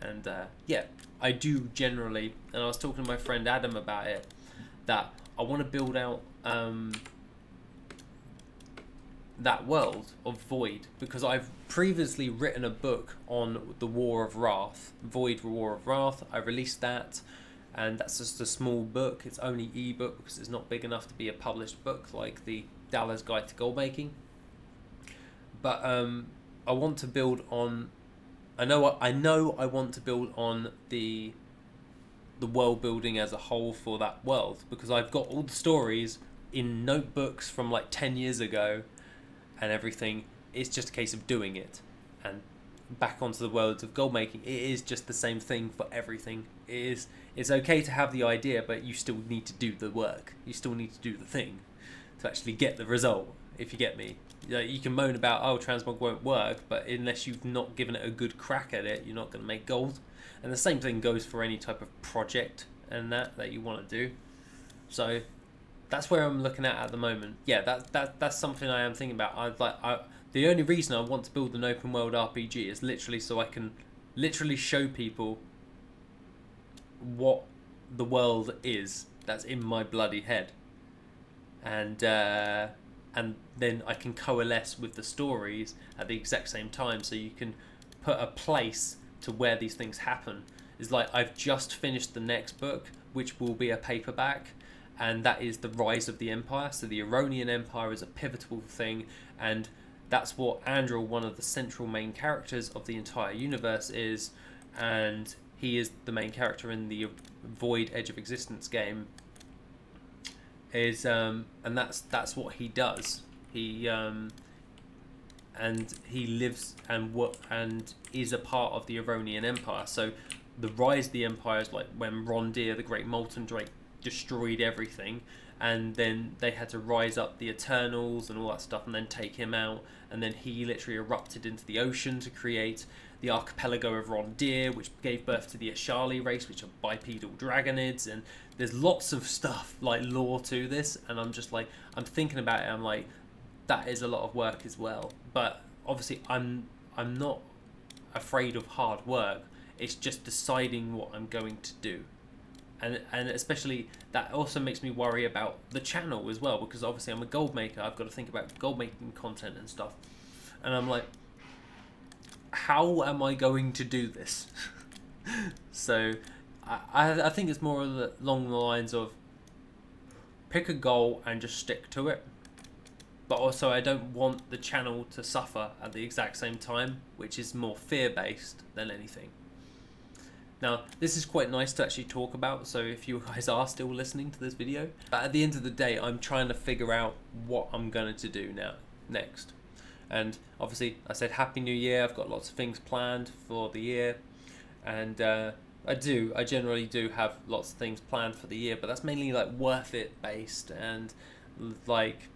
And yeah, I do generally, and I was talking to my friend Addon about it, that I want to build out that world of Void, because I've previously written a book on the War of Wrath, Void War of Wrath. I released that, and that's just a small book. It's only ebook because it's not big enough to be a published book like the Dallas Guide to Gold Making. But I want to build on. I know I want to build on the world building as a whole for that world, because I've got all the stories in notebooks from like 10 years ago and everything. It's just a case of doing it. And back onto the world of gold making, it is just the same thing for everything. It's okay to have the idea, but you still need to do the work. You still need to do the thing to actually get the result, if you get me. You can moan about, oh, transmog won't work, but unless you've not given it a good crack at it, you're not going to make gold. And the same thing goes for any type of project and that you want to do. So that's where I'm looking at the moment. Yeah, that's something I am thinking about. The only reason I want to build an open world RPG is literally so I can literally show people what the world is that's in my bloody head, and then I can coalesce with the stories at the exact same time, so you can put a place to where these things happen. It's like I've just finished the next book, which will be a paperback, and that is the Rise of the Empire. So the Aronian Empire is a pivotal thing, and that's what Andrew, one of the central main characters of the entire universe, is, and he is the main character in the Void Edge of Existence game. And that's what he does. He lives and is a part of the Aronian Empire. So the Rise of the Empire is like when Rondir, the Great Molten Drake, destroyed everything, and then they had to rise up the Eternals and all that stuff and then take him out, and then he literally erupted into the ocean to create the archipelago of Rondir, which gave birth to the Ashali race, which are bipedal dragonids. And there's lots of stuff like lore to this, and I'm just like, I'm thinking about it, I'm like, that is a lot of work as well. But obviously I'm not afraid of hard work. It's just deciding what I'm going to do. And especially that also makes me worry about the channel as well, because obviously I'm a gold maker. I've got to think about gold making content and stuff, and I'm like, how am I going to do this? So I think it's more along the lines of pick a goal and just stick to it. But also I don't want the channel to suffer at the exact same time, which is more fear-based than anything. Now, this is quite nice to actually talk about, so if you guys are still listening to this video, but at the end of the day, I'm trying to figure out what I'm going to do next. And obviously, I said Happy New Year. I've got lots of things planned for the year, and I generally do have lots of things planned for the year, but that's mainly like worth it based and like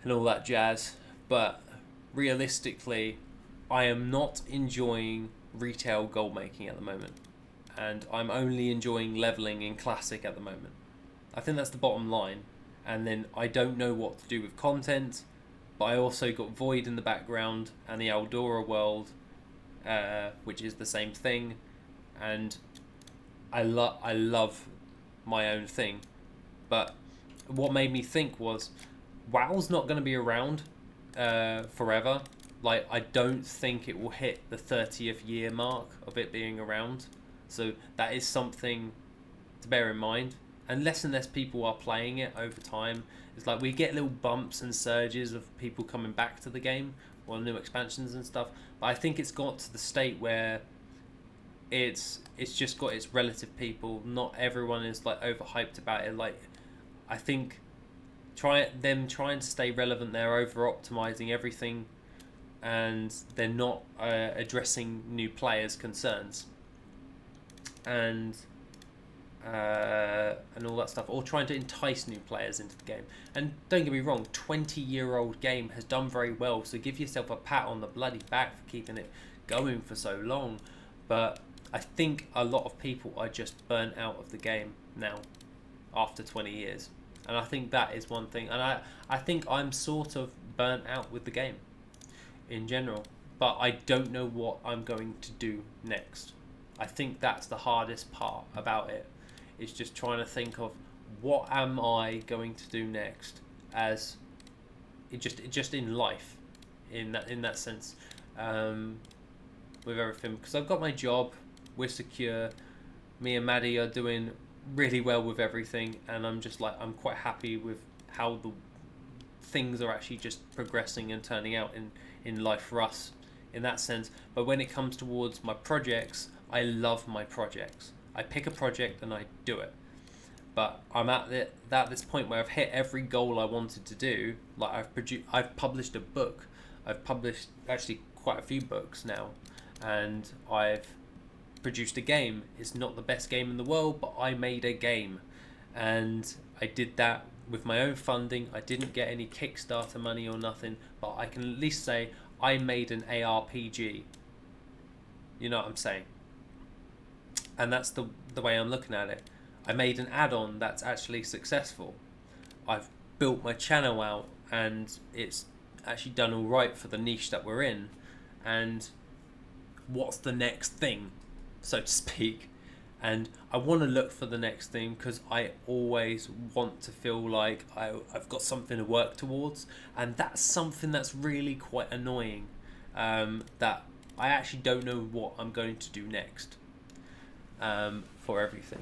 and all that jazz. But realistically, I am not enjoying retail gold making at the moment, and I'm only enjoying leveling in Classic at the moment. I think that's the bottom line. And then I don't know what to do with content, but I also got Void in the background and the Eldora world, which is the same thing, and I love my own thing. But what made me think was, WoW's not going to be around forever. Like, I don't think it will hit the 30th year mark of it being around. So that is something to bear in mind. And less people are playing it over time. It's like we get little bumps and surges of people coming back to the game, or new expansions and stuff. But I think it's got to the state where it's just got its relative people. Not everyone is like overhyped about it. Like, I think trying to stay relevant, they're over optimizing everything, and they're not addressing new players' concerns and all that stuff, or trying to entice new players into the game. And don't get me wrong, 20-year-old game has done very well, so give yourself a pat on the bloody back for keeping it going for so long. But I think a lot of people are just burnt out of the game now after 20 years, and I think that is one thing. And I think I'm sort of burnt out with the game in general, but I don't know what I'm going to do next. I think that's the hardest part about it. It's just trying to think of what am I going to do next, as it just in life, in that sense, with everything, because I've got my job, we're secure, me and Maddie are doing really well with everything, and I'm just like, I'm quite happy with how the things are actually just progressing and turning out in life for us in that sense. But when it comes towards my projects, I love my projects. I pick a project and I do it. But I'm at this point where I've hit every goal I wanted to do. Like, I've published a book. I've published actually quite a few books now, and I've produced a game. It's not the best game in the world, but I made a game, and I did that with my own funding. I didn't get any Kickstarter money or nothing, but I can at least say I made an ARPG. You know what I'm saying? And that's the way I'm looking at it. I made an add-on that's actually successful. I've built my channel out, and it's actually done all right for the niche that we're in. And what's the next thing, so to speak? And I want to look for the next thing, because I always want to feel like I've got something to work towards. And that's something that's really quite annoying, that I actually don't know what I'm going to do next. For everything.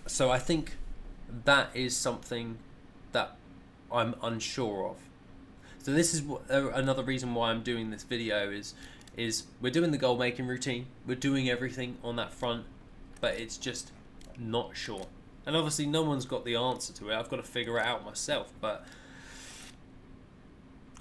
So I think that is something that I'm unsure of. So this is another reason why I'm doing this video is we're doing the goal making routine, we're doing everything on that front, but it's just not sure. And obviously no one's got the answer to it. I've got to figure it out myself, but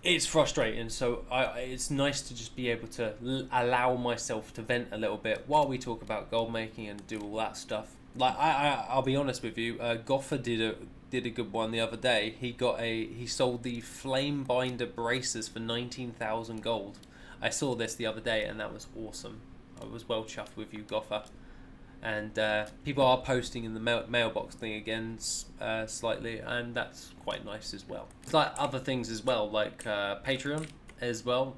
it's frustrating. So it's nice to just be able to allow myself to vent a little bit while we talk about gold making and do all that stuff. Like, I'll be honest with you, Goffer did a good one the other day. He sold the Flame Binder braces for 19,000 gold. I saw this the other day, and that was awesome. I was well chuffed with you, Goffer. And people are posting in the mailbox thing again slightly, and that's quite nice as well. It's like other things as well, like Patreon as well.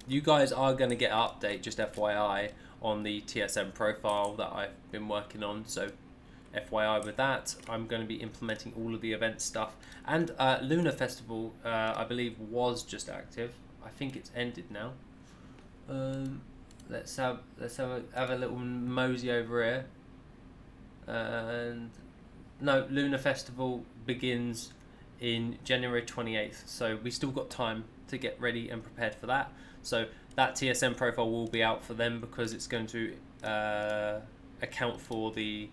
You guys are going to get an update, just FYI, on the TSM profile that I've been working on. So FYI with that, I'm going to be implementing all of the event stuff. And Lunar Festival, I believe, was just active. I think it's ended now. Let's have a little mosey over here. And no, Lunar Festival begins in January 28th, so we still got time to get ready and prepared for that. So that TSM profile will be out for them, because it's going to account for the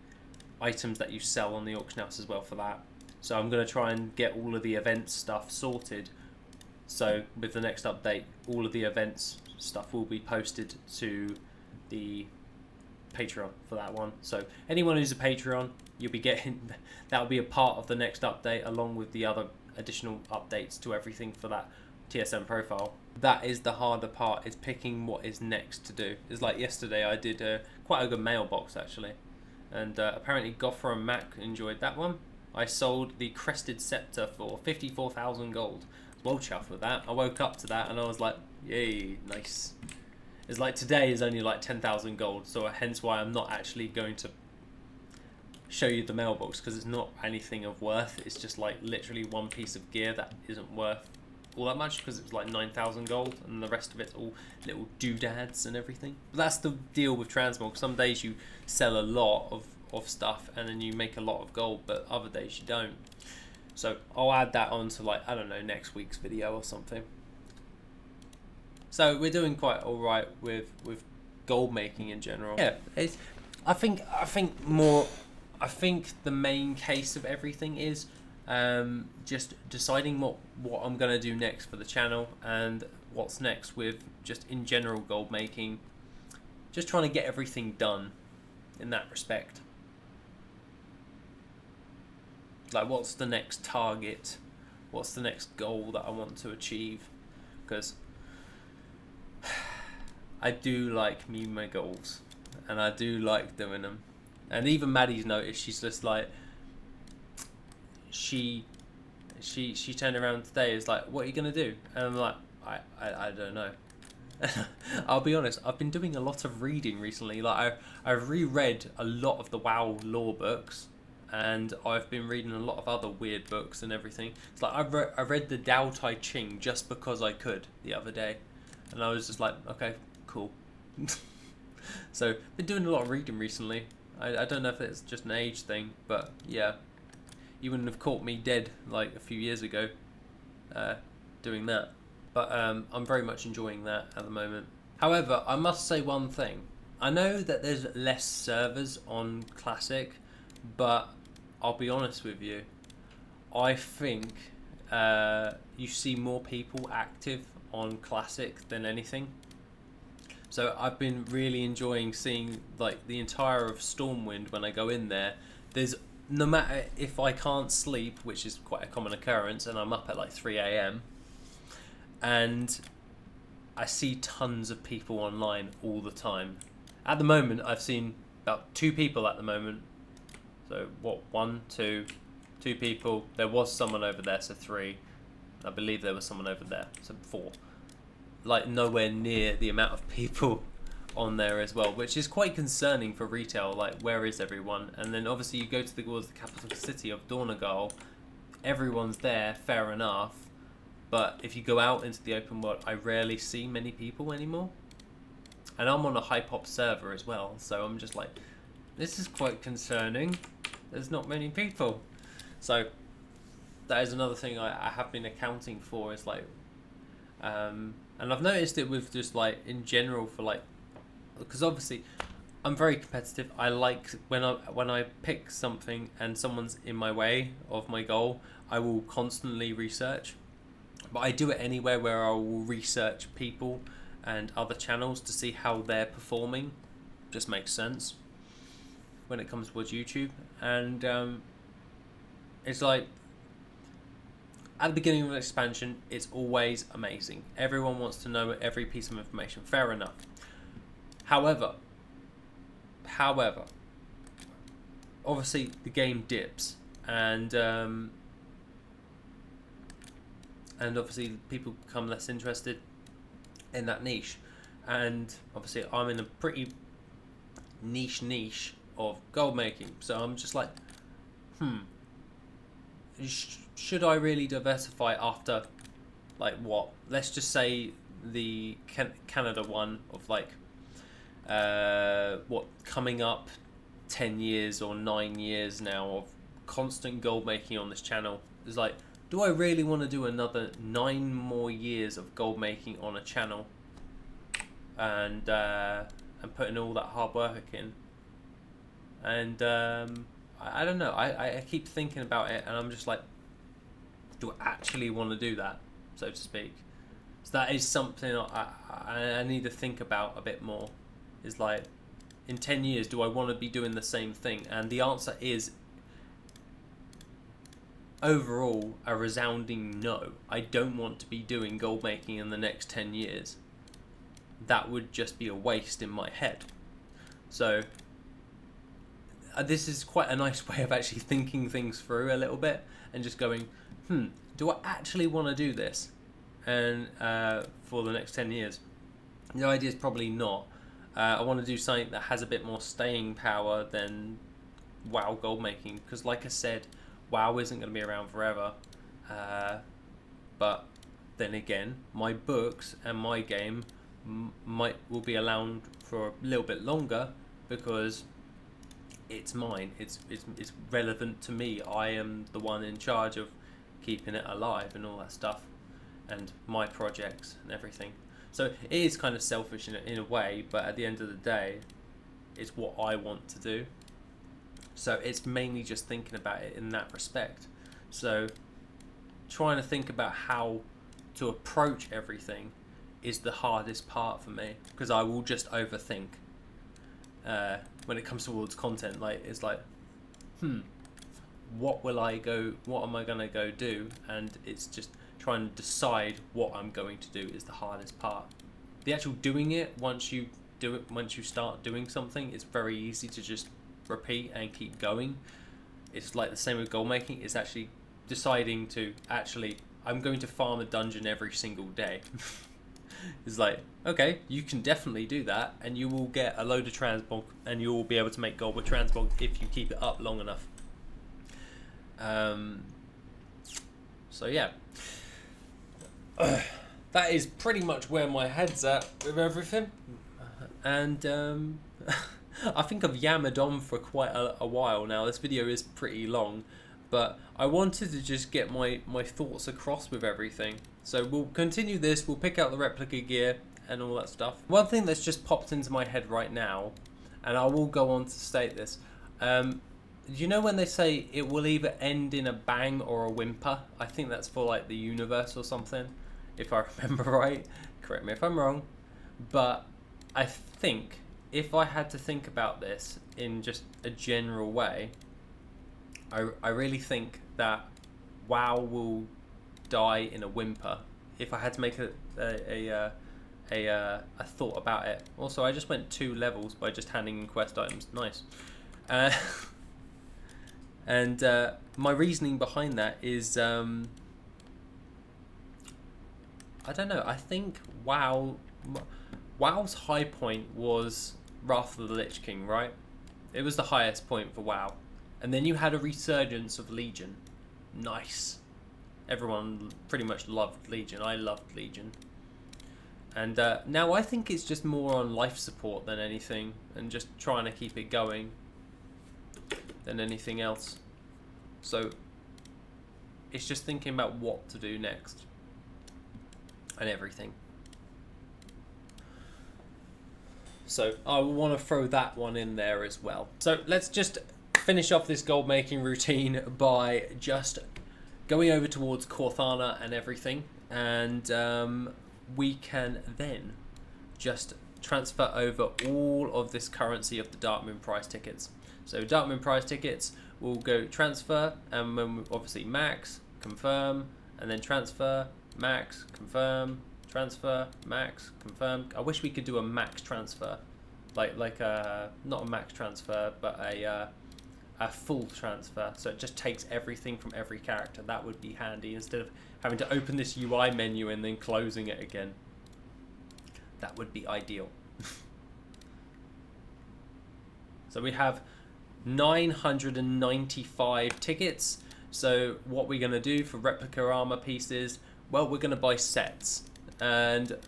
items that you sell on the auction house as well for that. So I'm going to try and get all of the events stuff sorted. So with the next update, all of the events stuff will be posted to the Patreon for that one. So anyone who's a Patreon, you'll be getting, that'll be a part of the next update, along with the other additional updates to everything for that TSM profile. That is the harder part, is picking what is next to do. It's like yesterday I did quite a good mailbox actually, and apparently Gotha and Mac enjoyed that one. I sold the Crested Scepter for 54,000 gold. Well chuffed with that. I woke up to that and I was like, yay, nice. It's like today is only like 10,000 gold, so hence why I'm not actually going to show you the mailbox, because it's not anything of worth. It's just like literally one piece of gear that isn't worth all that much, because it's like 9,000 gold and the rest of it's all little doodads and everything. But that's the deal with transmog. Some days you sell a lot of stuff and then you make a lot of gold, but other days you don't. So I'll add that on to, like, I don't know, next week's video or something. So we're doing quite all right with gold making in general. Yeah, I think the main case of everything is just deciding what I'm gonna do next for the channel, and what's next with just in general gold making. Just trying to get everything done in that respect. Like, what's the next target? What's the next goal that I want to achieve? Because I do like meeting my goals, and I do like doing them. And even Maddie's noticed. She's just like, she turned around today. Is like, what are you gonna do? And I'm like, I don't know. I'll be honest. I've been doing a lot of reading recently. Like I've reread a lot of the WoW lore books, and I've been reading a lot of other weird books and everything. It's like I read the 𝐆𝐀𝐿 just because I could the other day, and I was just like, okay, cool. So been doing a lot of reading recently. I don't know if it's just an age thing, but yeah, you wouldn't have caught me dead like a few years ago doing that. But I'm very much enjoying that at the moment. However, I must say one thing. I know that there's less servers on Classic, but I'll be honest with you, I think you see more people active on Classic than anything. So I've been really enjoying seeing like the entire of Stormwind when I go in there. There's, no matter if I can't sleep, which is quite a common occurrence, and I'm up at like 3 AM, and I see tons of people online all the time. At the moment, I've seen about 2 people at the moment. So what, 1, 2 people. There was someone over there, so 3. I believe there was someone over there, so 4. Like nowhere near the amount of people on there as well, which is quite concerning for retail. Like, where is everyone? And then obviously you go to the capital city of Dornagal, everyone's there, fair enough, but if you go out into the open world, I rarely see many people anymore. And I'm on a high pop server as well, so I'm just like, this is quite concerning. There's not many people. So that is another thing I have been accounting for, is like and I've noticed it with just like in general for like, because obviously I'm very competitive. I like when I pick something and someone's in my way of my goal, I will constantly research. But I do it anywhere where I will research people and other channels to see how they're performing. Just makes sense when it comes towards YouTube. And it's like, at the beginning of an expansion, it's always amazing. Everyone wants to know every piece of information. Fair enough. However, obviously the game dips, and obviously people become less interested in that niche. And obviously I'm in a pretty niche of gold making, so I'm just like, should I really diversify after, like, what? Let's just say the Canada one of like, what, coming up 10 years or 9 years now of constant gold making on this channel. It's like, do I really want to do another 9 more years of gold making on a channel, and putting all that hard work in? And I don't know. I keep thinking about it, and I'm just like, do I actually want to do that, so to speak? So that is something I need to think about a bit more. Is like, in 10 years, do I want to be doing the same thing? And the answer is overall a resounding no. I don't want to be doing gold making in the next 10 years. That would just be a waste in my head. So this is quite a nice way of actually thinking things through a little bit and just going, do I actually want to do this and for the next 10 years? The idea is probably not. I want to do something that has a bit more staying power than WoW gold making, because like I said, WoW isn't going to be around forever. But then again, my books and my game will be around for a little bit longer because it's mine. It's relevant to me. I am the one in charge of keeping it alive and all that stuff, and my projects and everything. So it is kind of selfish in a way, but at the end of the day, it's what I want to do. So it's mainly just thinking about it in that respect. So trying to think about how to approach everything is the hardest part for me, because I will just overthink when it comes towards content. Like, it's like, what am I gonna go do? And it's just trying to decide what I'm going to do is the hardest part. The actual doing it, once you start doing something, it's very easy to just repeat and keep going. It's like the same with goal making. It's actually deciding to I'm going to farm a dungeon every single day. It's like, okay, you can definitely do that, and you will get a load of transmog, and you will be able to make gold with transmog if you keep it up long enough. So yeah, that is pretty much where my head's at with everything, and I think I've yammered on for quite a while now. This video is pretty long, but I wanted to just get my thoughts across with everything. So we'll continue this, we'll pick out the replica gear and all that stuff. One thing that's just popped into my head right now, and I will go on to state this, you know when they say it will either end in a bang or a whimper? I think that's for like the universe or something, if I remember right. Correct me if I'm wrong. But I think if I had to think about this in just a general way, I really think that WoW will die in a whimper. If I had to make a thought about it. Also, I just went 2 levels by just handing in quest items. Nice. And my reasoning behind that is, I don't know. I think WoW's high point was Wrath of the Lich King, right? It was the highest point for WoW. And then you had a resurgence of Legion. Nice. Everyone pretty much loved Legion. I loved Legion. And now I think it's just more on life support than anything, and just trying to keep it going than anything else. So it's just thinking about what to do next and everything. So I want to throw that one in there as well. So let's just finish off this gold making routine by just going over towards Corthana and everything, and we can then just transfer over all of this currency of the Darkmoon prize tickets. So Darkmoon prize tickets will go transfer, and when we obviously max, confirm, and then transfer, max, confirm, transfer, max, confirm. I wish we could do a max transfer, like not a max transfer, but a full transfer, so it just takes everything from every character. That would be handy, instead of having to open this UI menu and then closing it again. That would be ideal. So we have 995 tickets. So what we're going to do for replica armor pieces, well, we're going to buy sets. And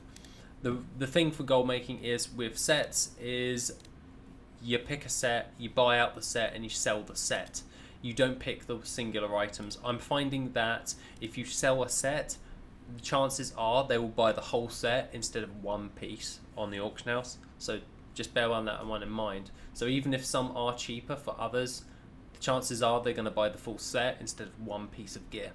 the thing for gold making is with sets is you pick a set, you buy out the set, and you sell the set. You don't pick the singular items. I'm finding that if you sell a set, the chances are they will buy the whole set instead of one piece on the auction house. So just bear that one in mind. So even if some are cheaper for others, the chances are they're going to buy the full set instead of one piece of gear.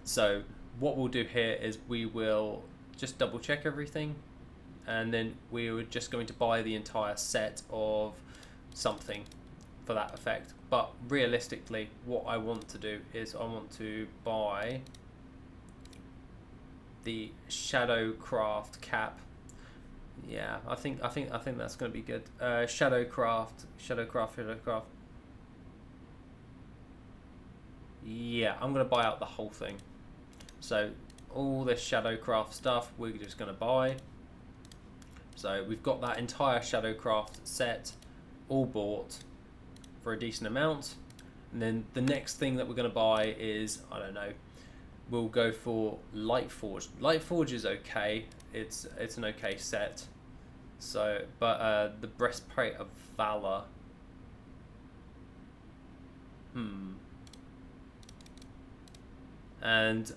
So what we'll do here is we will just double check everything, and then we're just going to buy the entire set of something. for that effect. But realistically, what I want to do is I want to buy the Shadowcraft cap. Yeah, I think that's going to be good. Shadowcraft. Yeah, I'm going to buy out the whole thing. So all this Shadowcraft stuff we're just going to buy. So we've got that entire Shadowcraft set all bought for a decent amount. And then the next thing that we're going to buy is, I don't know, we'll go for Lightforge. Lightforge is okay. It's an okay set. So, but the Breastplate of Valor. And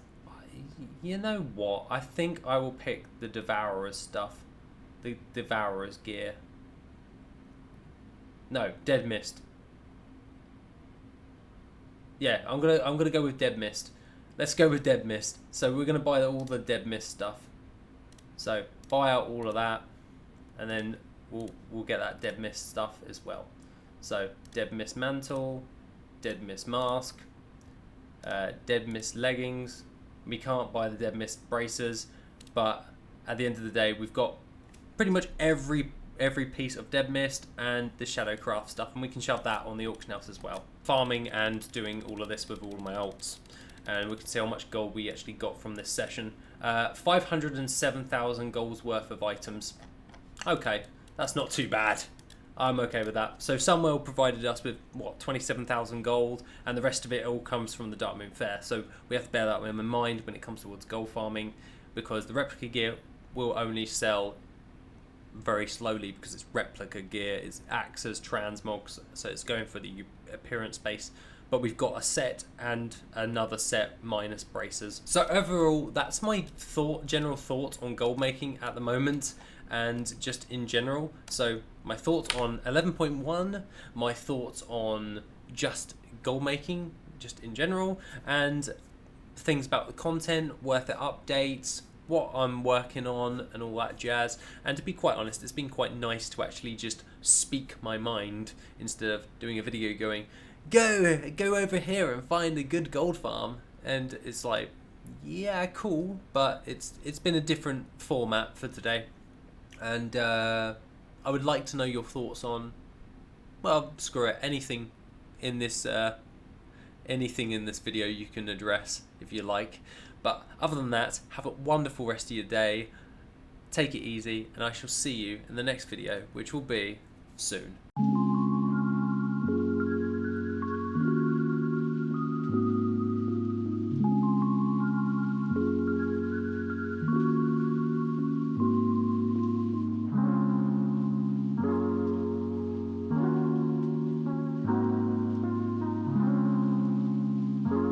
you know what? I think I will pick the Devourer's stuff. The Devourer's gear. No, Dead Mist. Yeah, I'm gonna go with Dead Mist. Let's go with Dead Mist. So we're gonna buy all the Dead Mist stuff. So buy out all of that, and then we'll get that Dead Mist stuff as well. So Dead Mist mantle, Dead Mist mask, Dead Mist leggings. We can't buy the Dead Mist bracers, but at the end of the day, we've got pretty much every piece of Dead Mist and the Shadowcraft stuff, and we can shove that on the auction house as well. Farming and doing all of this with all of my alts, and we can see how much gold we actually got from this session. 507,000 gold's worth of items. Okay, that's not too bad. I'm okay with that. So Sunwell provided us with, what, 27,000 gold, and the rest of it all comes from the Darkmoon Faire. So we have to bear that in mind when it comes towards gold farming, because the replica gear will only sell very slowly because it's replica gear. It acts as transmogs, so it's going for the appearance base. But we've got a set and another set minus bracers. So overall, that's my general thought on gold making at the moment, and just in general. So my thoughts on 11.1, my thoughts on just gold making, just in general, and things about the content, worth it updates, what I'm working on, and all that jazz. And to be quite honest, it's been quite nice to actually just speak my mind instead of doing a video going, go over here and find a good gold farm. And it's like, yeah, cool, but it's been a different format for today. And I would like to know your thoughts on, well, screw it, anything in this video you can address if you like. But other than that, have a wonderful rest of your day, take it easy, and I shall see you in the next video, which will be soon.